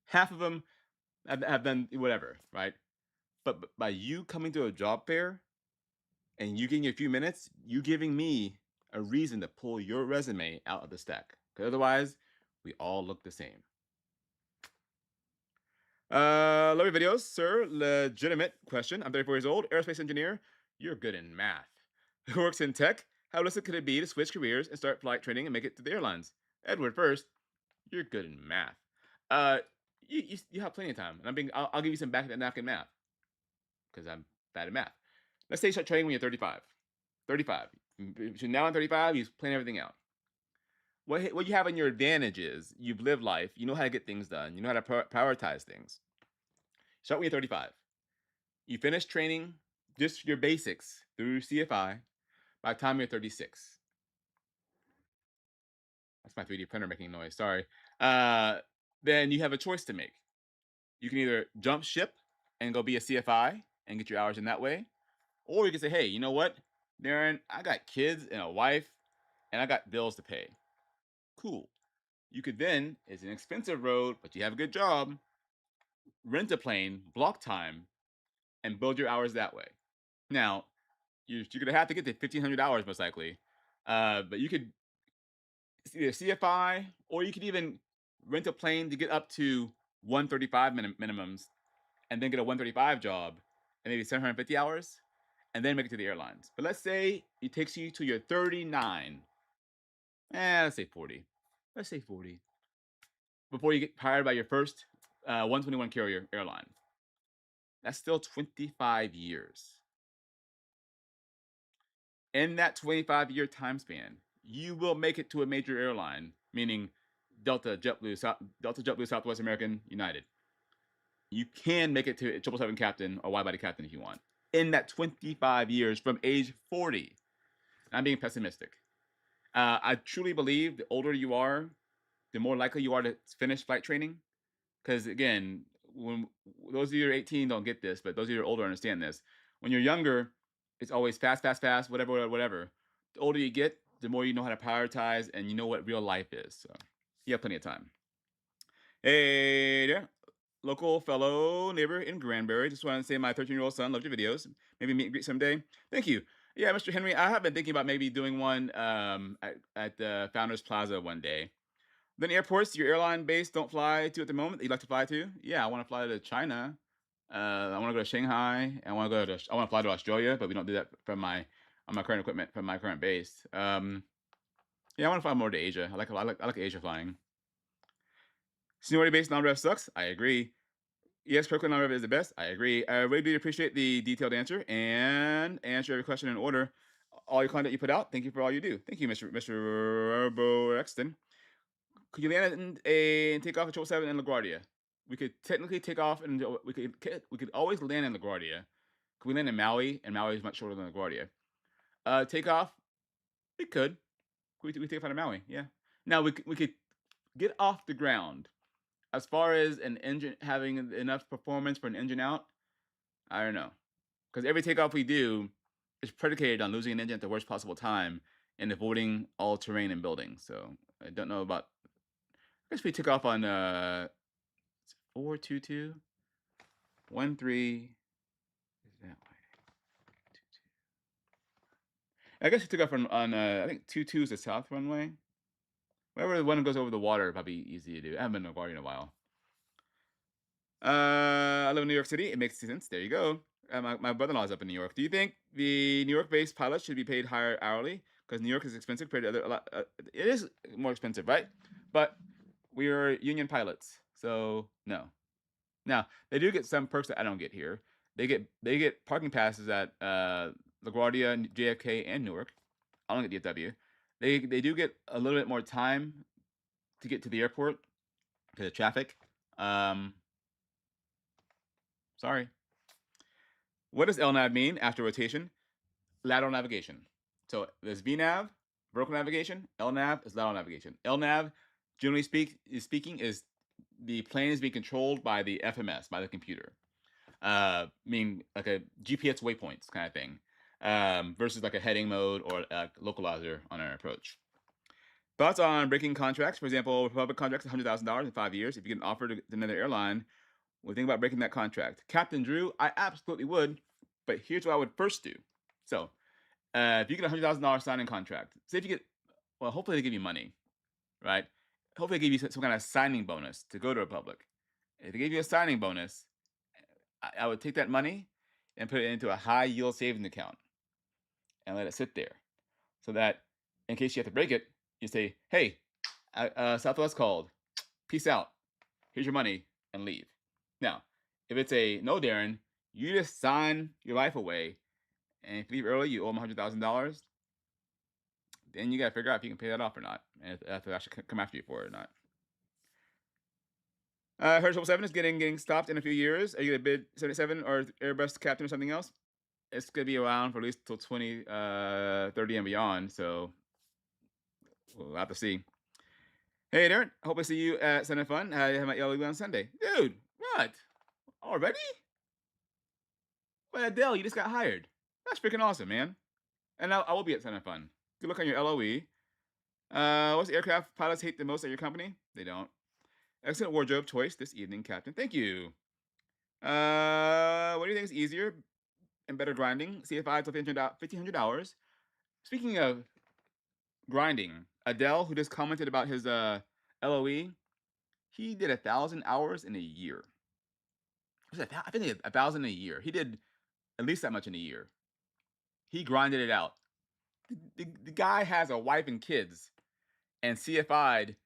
A: Half of them have done whatever, right? But by you coming to a job fair and you getting a few minutes, you giving me a reason to pull your resume out of the stack. Because otherwise, we all look the same. Love your videos, sir. Legitimate question. I'm 34 years old, aerospace engineer. You're good in math. Who works in tech? How realistic could it be to switch careers and start flight training and make it to the airlines? Edward, first, you're good in math. Uh, you have plenty of time, and I'll give you some back of the napkin math because I'm bad at math. Let's say you start training when you're 35. 35. Between now and 35, you plan everything out. What you have in your advantage is you've lived life. You know how to get things done. You know how to prioritize things. Start when you're 35. You finish training just your basics through CFI by the time you're 36. That's my 3D printer making noise. Sorry. Uh, then you have a choice to make. You can either jump ship and go be a CFI and get your hours in that way, or you can say, hey, you know what, Darren, I got kids and a wife and I got bills to pay. Cool. You could then, it's an expensive road, but you have a good job, rent a plane, block time, and build your hours that way. Now, you're going to have to get to 1,500 hours most likely, but you could either CFI or you could even rent a plane to get up to 135 minimums and then get a 135 job and maybe 750 hours and then make it to the airlines. But let's say it takes you to your 39. Let's say 40. Let's say 40. Before you get hired by your first 121 carrier airline. That's still 25 years. In that 25-year time span, you will make it to a major airline, meaning Delta, JetBlue, Southwest American, United. You can make it to 777 captain or Widebody captain if you want. In that 25 years from age 40. I'm being pessimistic. I truly believe the older you are, the more likely you are to finish flight training. Because again, when those of you who are 18 don't get this, but those of you who are older understand this. When you're younger, it's always fast, fast, fast, whatever, whatever. The older you get, the more you know how to prioritize and you know what real life is. So you have plenty of time. Hey there, local fellow neighbor in Granbury. Just want to say my 13-year-old son loved your videos. Maybe meet and greet someday. Thank you.
B: Yeah, Mr. Henry, I have been thinking about maybe doing one at the Founders Plaza one day. Then airports your airline base don't fly to at the moment that you'd like to fly to? Yeah, I want to fly to China. I want to go to Shanghai. I want to fly to Australia, but we don't do that from my on my current equipment from my current base. Yeah, I want to fly more to Asia. I like Asia flying. Seniority based non-rev sucks. I agree. Yes, Kirkland non-rev is the best. I agree. I really do appreciate the detailed answer and answer every question in order. All your content you put out. Thank you for all you do. Thank you, Mr. Rexton. Could you land and take off at 777 in LaGuardia? We could technically take off and we could always land in LaGuardia. Could we land in Maui? And Maui is much shorter than LaGuardia. Take off? We could. We take off out of Maui? Yeah. Now we could get off the ground. As far as an engine having enough performance for an engine out, I don't know. Because every takeoff we do is predicated on losing an engine at the worst possible time and avoiding all terrain and buildings. So I don't know about. I guess we took off on 422 13 is that way. 22. I guess we took off on I think 22 is the south runway. Wherever the one goes over the water, probably easy to do. I haven't been to LaGuardia in a while. I live in New York City. It makes sense. There you go. My brother-in-law is up in New York. Do you think the New York-based pilots should be paid higher hourly? Because New York is expensive compared to it is more expensive, right? But we are union pilots, so no. Now they do get some perks that I don't get here. They get parking passes at LaGuardia, JFK, and Newark. I don't get DFW. They do get a little bit more time to get to the airport because of traffic. Sorry. What does LNAV mean after rotation? Lateral navigation. So there's VNAV, vertical navigation. LNAV is lateral navigation. LNAV, generally speaking, is the plane is being controlled by the FMS, by the computer. Meaning like a GPS waypoints kind of thing, versus like a heading mode or a localizer on our approach. Thoughts on breaking contracts? For example, Republic contracts $100,000 in 5 years. If you get an offer to another airline, what do you think about breaking that contract? Captain Drew, I absolutely would, but here's what I would first do. So, if you get a $100,000 signing contract, say if you get, well, hopefully they give you money, right? Hopefully they give you some kind of signing bonus to go to Republic. If they gave you a signing bonus, I would take that money and put it into a high yield savings account and let it sit there, so that in case you have to break it, you say, "Hey, Southwest called. Peace out. Here's your money," and leave. Now, if it's a no, Darren, you just sign your life away, and if you leave early, you owe them $100,000. Then you got to figure out if you can pay that off or not, and if they actually come after you for it or not. Herschel 7 is getting stopped in a few years. Are you going to bid 77 or Airbus Captain or something else? It's going to be around for at least till 2030 and beyond. So we'll have to see. Hey, Darren. Hope I see you at Sun and Fun. I have my LOE on Sunday. Dude, what? Already? Well, Adele, you just got hired. That's freaking awesome, man. And I will be at Sun and Fun. Good luck on your LOE. What's the aircraft pilots hate the most at your company? They don't. Excellent wardrobe choice this evening, Captain. Thank you. What do you think is easier and better grinding? CFI till $1,500. Speaking of grinding, Adele, who just commented about his LOE, he did 1,000 hours in a year. I think he did 1,000 a year. He did at least that much in a year. He grinded it out. The guy has a wife and kids, and CFI'd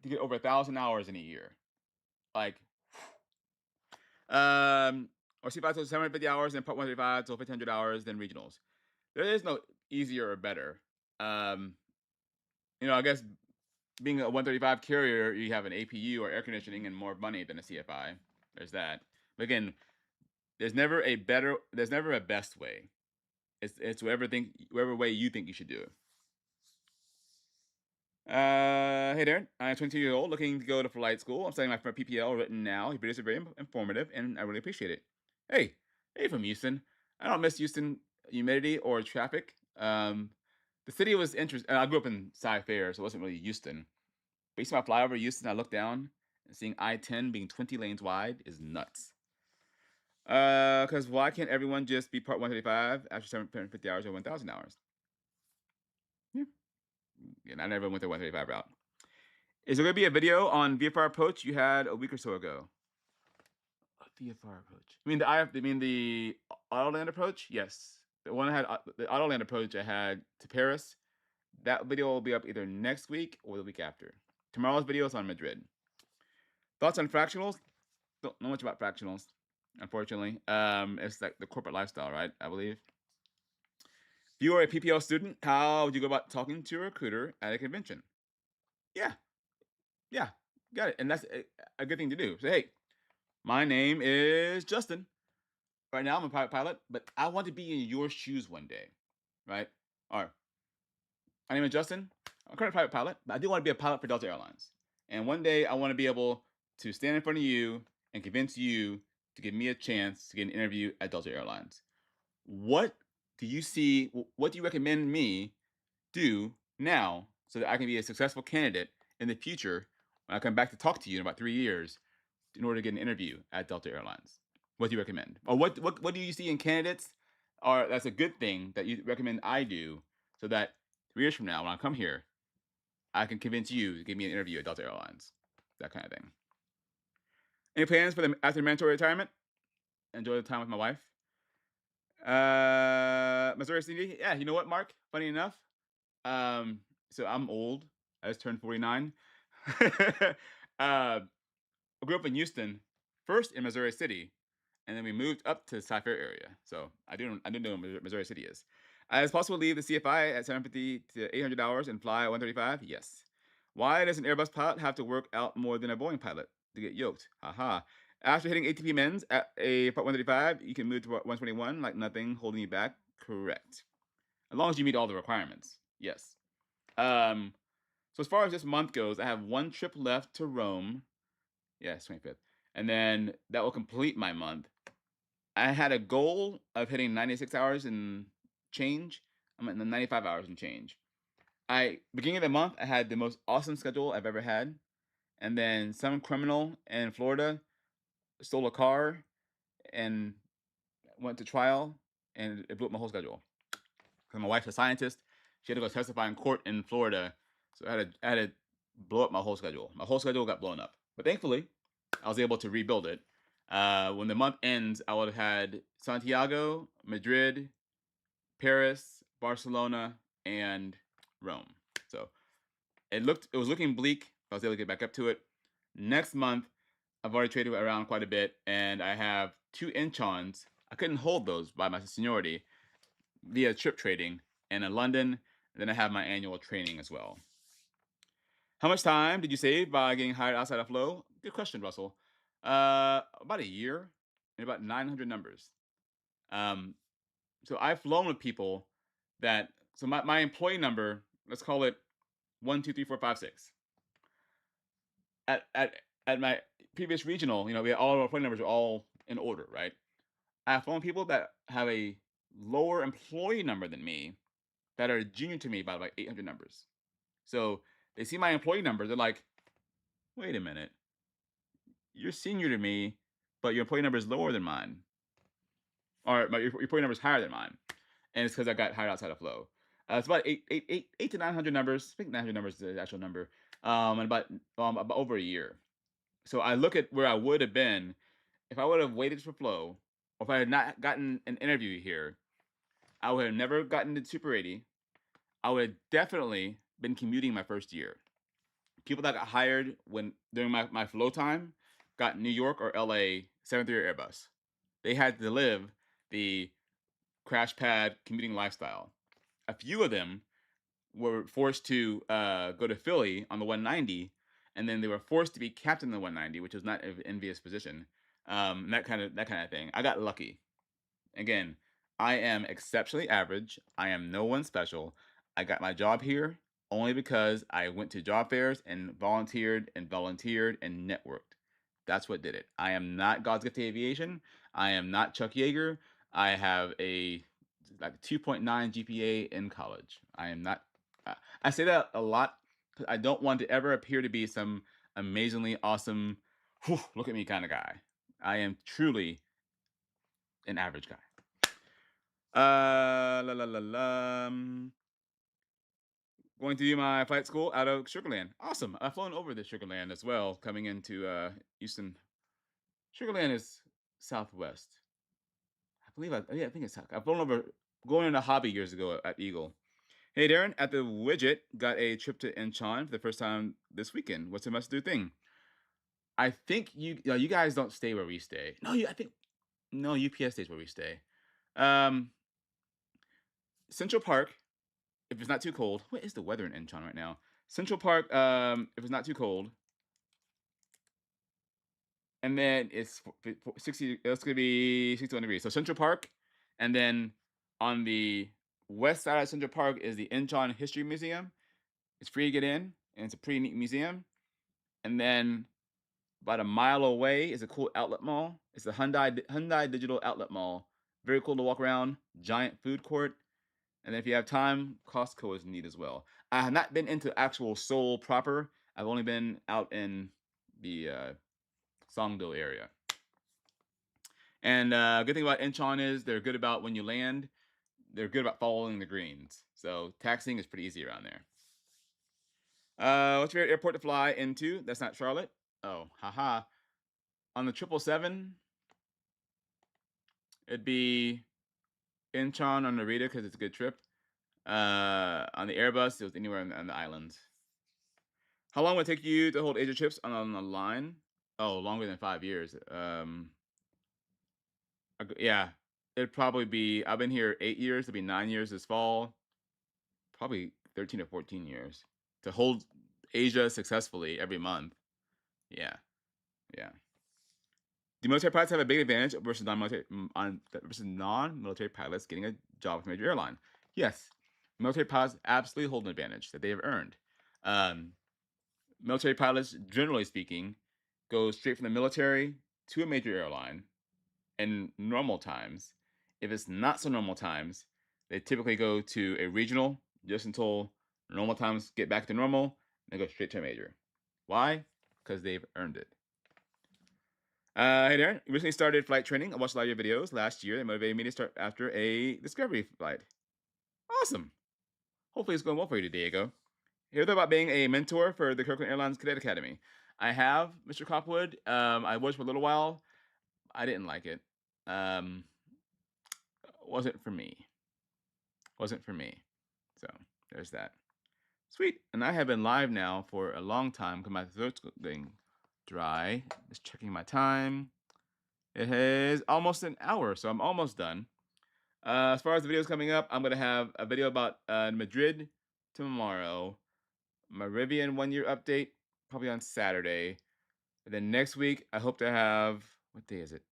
B: to get over 1,000 hours in a year. Like, or CFI till 750 hours and Part 135 till 1,500 hours, then regionals. There is no easier or better. I guess being a 135 carrier, you have an APU or air conditioning and more money than a CFI. There's that. But again, there's never a best way. It's whatever way you think you should do it. Hey Darren, I'm 22 years old, looking to go to flight school. I'm studying my PPL written now. He produced it very informative, and I really appreciate it. Hey from Houston. I don't miss Houston humidity or traffic. The city was interesting. I grew up in Cy-Fair, so it wasn't really Houston. But you see my flyover Houston, I look down and seeing I-10 being 20 lanes wide is nuts. Because why can't everyone just be Part 135 after 750 hours or 1,000 hours? Yeah, yeah, not everyone went the 135 route. Is there going to be a video on VFR approach you had a week or so ago? VFR approach. You mean the Autoland approach? Yes. The one I had, the Autoland approach I had to Paris. That video will be up either next week or the week after. Tomorrow's video is on Madrid. Thoughts on fractionals? Don't know much about fractionals, unfortunately. It's like the corporate lifestyle, right? I believe. If you are a PPL student, how would you go about talking to a recruiter at a convention? Yeah, yeah, got it. And that's a good thing to do. Say, hey, my name is Justin. Right now, I'm a private pilot, but I want to be in your shoes one day, right? All right. My name is Justin. I'm a current private pilot, but I do want to be a pilot for Delta Airlines. And one day, I want to be able to stand in front of you and convince you to give me a chance to get an interview at Delta Airlines. What do you see? What do you recommend me do now so that I can be a successful candidate in the future when I come back to talk to you in about 3 years in order to get an interview at Delta Airlines? What do you recommend? Or what do you see in candidates? Or that's a good thing that you recommend I do so that 3 years from now when I come here, I can convince you to give me an interview at Delta Airlines. That kind of thing. Any plans for the after mandatory retirement? Enjoy the time with my wife. Missouri City. Yeah, you know what, Mark? Funny enough, so I'm old. I just turned 49. I grew up in Houston, first in Missouri City, and then we moved up to the Cy-Fair area. So I didn't know what Missouri City is. Is it possible to leave the CFI at 750 to $800 and fly at 135? Yes. Why does an Airbus pilot have to work out more than a Boeing pilot to get yoked? Haha. After hitting ATP men's at a Part 135, you can move to 121 like nothing holding you back. Correct. As long as you meet all the requirements. Yes. Um, so as far as this month goes, I have one trip left to Rome. Yes, 25th. And then that will complete my month. I had a goal of hitting 96 hours and change. I'm at the 95 hours and change. Beginning of the month, I had the most awesome schedule I've ever had. And then some criminal in Florida stole a car and went to trial, and it blew up my whole schedule. 'Cause my wife's a scientist. She had to go testify in court in Florida. So I had to blow up my whole schedule. My whole schedule got blown up. But thankfully, I was able to rebuild it. When the month ends, I would have had Santiago, Madrid, Paris, Barcelona, and Rome. So it was looking bleak. I was able to get back up to it. Next month, I've already traded around quite a bit, and I have two inchons. I couldn't hold those by my seniority via trip trading and in London. And then I have my annual training as well. How much time did you save by getting hired outside of Flow? Good question, Russell. About a year and about 900 numbers. Um, so I've flown with people so my employee number, let's call it 1, 2, 3, 4, 5, 6. At my previous regional, we all of our phone numbers are all in order, right? I have phone people that have a lower employee number than me that are junior to me by like 800 numbers. So they see my employee number, they're like, wait a minute, you're senior to me, but your employee number is lower than mine. Or your employee number is higher than mine. And it's because I got hired outside of Flow. It's about eight to 900 numbers. I think 900 numbers is the actual number. And about over a year. So I look at where I would have been if I would have waited for Flow, or if I had not gotten an interview here. I would have never gotten to Super 80. I would have definitely been commuting my first year. People that got hired during my flow time got New York or LA 730 Airbus. They had to live the crash pad commuting lifestyle. A few of them were forced to go to Philly on the 190, and then they were forced to be captain of the 190, which was not an envious position. That kind of thing. I got lucky. Again, I am exceptionally average. I am no one special. I got my job here only because I went to job fairs and volunteered and volunteered and networked. That's what did it. I am not God's gift to aviation. I am not Chuck Yeager. I have a like 2.9 GPA in college. I am not. I say that a lot because I don't want to ever appear to be some amazingly awesome, whew, look at me kind of guy. I am truly an average guy. La la la la. Going to do my flight school out of Sugarland. Awesome. I've flown over the Sugarland as well, coming into Houston. Sugarland is southwest. I believe yeah, I think it's south. I've flown over going on a hobby years ago at Eagle. Hey Darren, at the widget, got a trip to Incheon for the first time this weekend. What's a must do thing? I think you guys don't stay where we stay. No, I think no UPS stays where we stay. Um, Central Park, if it's not too cold. What is the weather in Incheon right now? Central Park, if it's not too cold, and then it's 60. It's gonna be 61 degrees. So Central Park, and then on the west side of Central Park is the Incheon History Museum. It's free to get in, and it's a pretty neat museum. And then about a mile away is a cool outlet mall. It's the Hyundai Digital Outlet Mall. Very cool to walk around. Giant food court. And if you have time, Costco is neat as well. I have not been into actual Seoul proper. I've only been out in the Songdo area. And good thing about Incheon is they're good about when you land. They're good about following the greens. So taxiing is pretty easy around there. What's your favorite airport to fly into? That's not Charlotte. Oh, haha. On the 777, it'd be Incheon or Narita because it's a good trip. On the Airbus, it was anywhere on the islands. How long would it take you to hold Asia trips on the line? Oh, longer than 5 years. Yeah, it'd probably be. I've been here 8 years. It'll be 9 years this fall. Probably 13 or 14 years to hold Asia successfully every month. Yeah, yeah. Do military pilots have a big advantage versus non-military pilots getting a job with a major airline? Yes, military pilots absolutely hold an advantage that they have earned. Military pilots, generally speaking, go straight from the military to a major airline in normal times. If it's not so normal times, they typically go to a regional just until normal times get back to normal, and they go straight to a major. Why? Because they've earned it. Hey Darren, recently started flight training. I watched a lot of your videos last year that motivated me to start after a discovery flight. Awesome. Hopefully it's going well for you today, Diego. Hear about being a mentor for the Kirkland Airlines Cadet Academy. I have, Mr. Copwood. I was for a little while. I didn't like it. Wasn't for me. Wasn't for me. So there's that. Sweet. And I have been live now for a long time because my throat's getting dry. Just checking my time. It is almost an hour, so I'm almost done. As far as the videos coming up, I'm going to have a video about Madrid tomorrow. My Rivian 1 year update, probably on Saturday. And then next week, I hope to have, what day is it?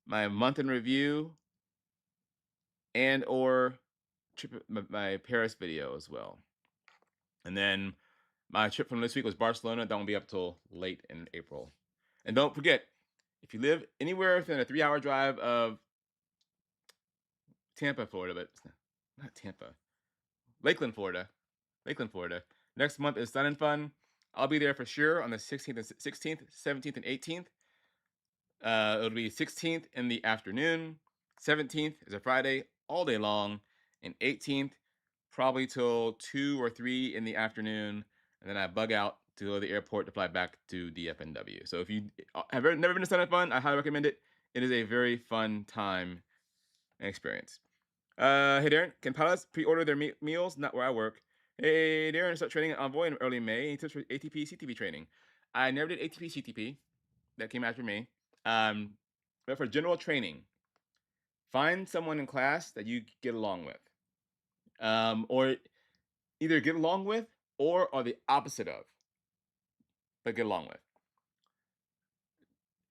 B: My month in review and or my Paris video as well. And then my trip from this week was Barcelona. That won't be up till late in April. And don't forget, if you live anywhere within a 3-hour drive of Tampa, Florida, but not Tampa, Lakeland, Florida. Lakeland, Florida. Next month is Sun and Fun. I'll be there for sure on the 16th, 17th, and 18th. It'll be 16th in the afternoon. 17th is a Friday, all day long. And 18th, probably till 2 or 3 in the afternoon. And then I bug out to go to the airport to fly back to DFNW. So if you have never been to Sun and Fun, I highly recommend it. It is a very fun time and experience. Hey Darren, can pilots pre-order their meals? Not where I work. Hey Darren, start training at Envoy in early May. Any tips for ATP CTP training? I never did ATP CTP. That came after me. But for general training, find someone in class that you get along with, or either get along with or are the opposite of, but get along with.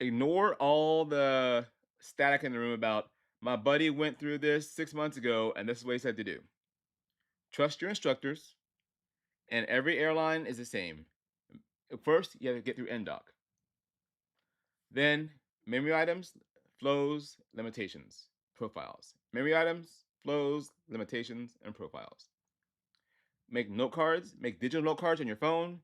B: Ignore all the static in the room about my buddy went through this 6 months ago and this is what he said to do. Trust your instructors, and every airline is the same. First, you have to get through NDOC. Then, memory items, flows, limitations, profiles. Memory items, flows, limitations, and profiles. Make note cards, make digital note cards on your phone.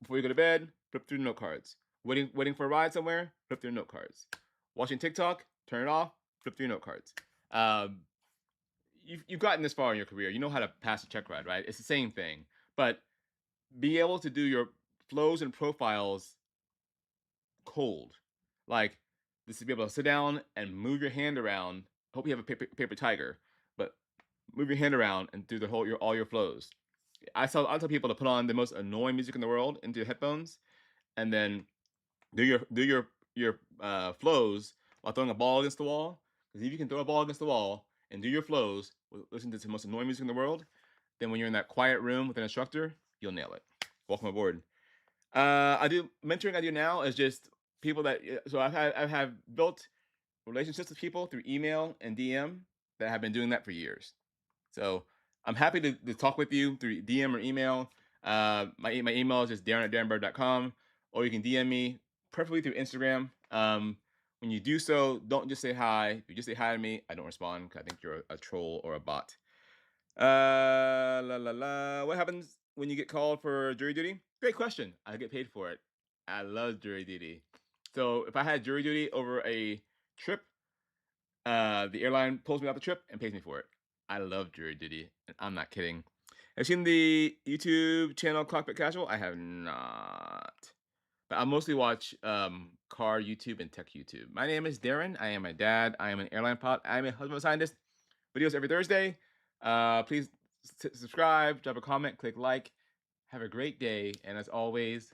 B: Before you go to bed, flip through note cards. Waiting for a ride somewhere, flip through note cards. Watching TikTok,
A: turn it off, flip through your note cards. Um, you've gotten this far in your career. You know how to pass a check ride, right? It's the same thing, but be able to do your flows and profiles cold. Like this to be able to sit down and move your hand around. Hope you have a paper tiger, but move your hand around and do the whole your all your flows. I tell people to put on the most annoying music in the world into your headphones, and then do your flows while throwing a ball against the wall. Because if you can throw a ball against the wall and do your flows, listen to the most annoying music in the world, then when you're in that quiet room with an instructor, you'll nail it. Welcome aboard. I do mentoring. I do now is just people that so I've built relationships with people through email and DM that have been doing that for years. So I'm happy to talk with you through DM or email. My email is just darren@darrenbird.com, or you can DM me, preferably through Instagram. When you do so, don't just say hi. If you just say hi to me, I don't respond because I think you're a troll or a bot. La la la. What happens when you get called for jury duty? Great question. I get paid for it. I love jury duty. So if I had jury duty over a trip, the airline pulls me off the trip and pays me for it. I love jury duty, and I'm not kidding. Have you seen the YouTube channel Cockpit Casual? I have not. But I mostly watch car YouTube and tech YouTube. My name is Darren. I am a dad. I am an airline pilot. I am a husband scientist. Videos every Thursday. Please subscribe, drop a comment, click like. Have a great day, and as always,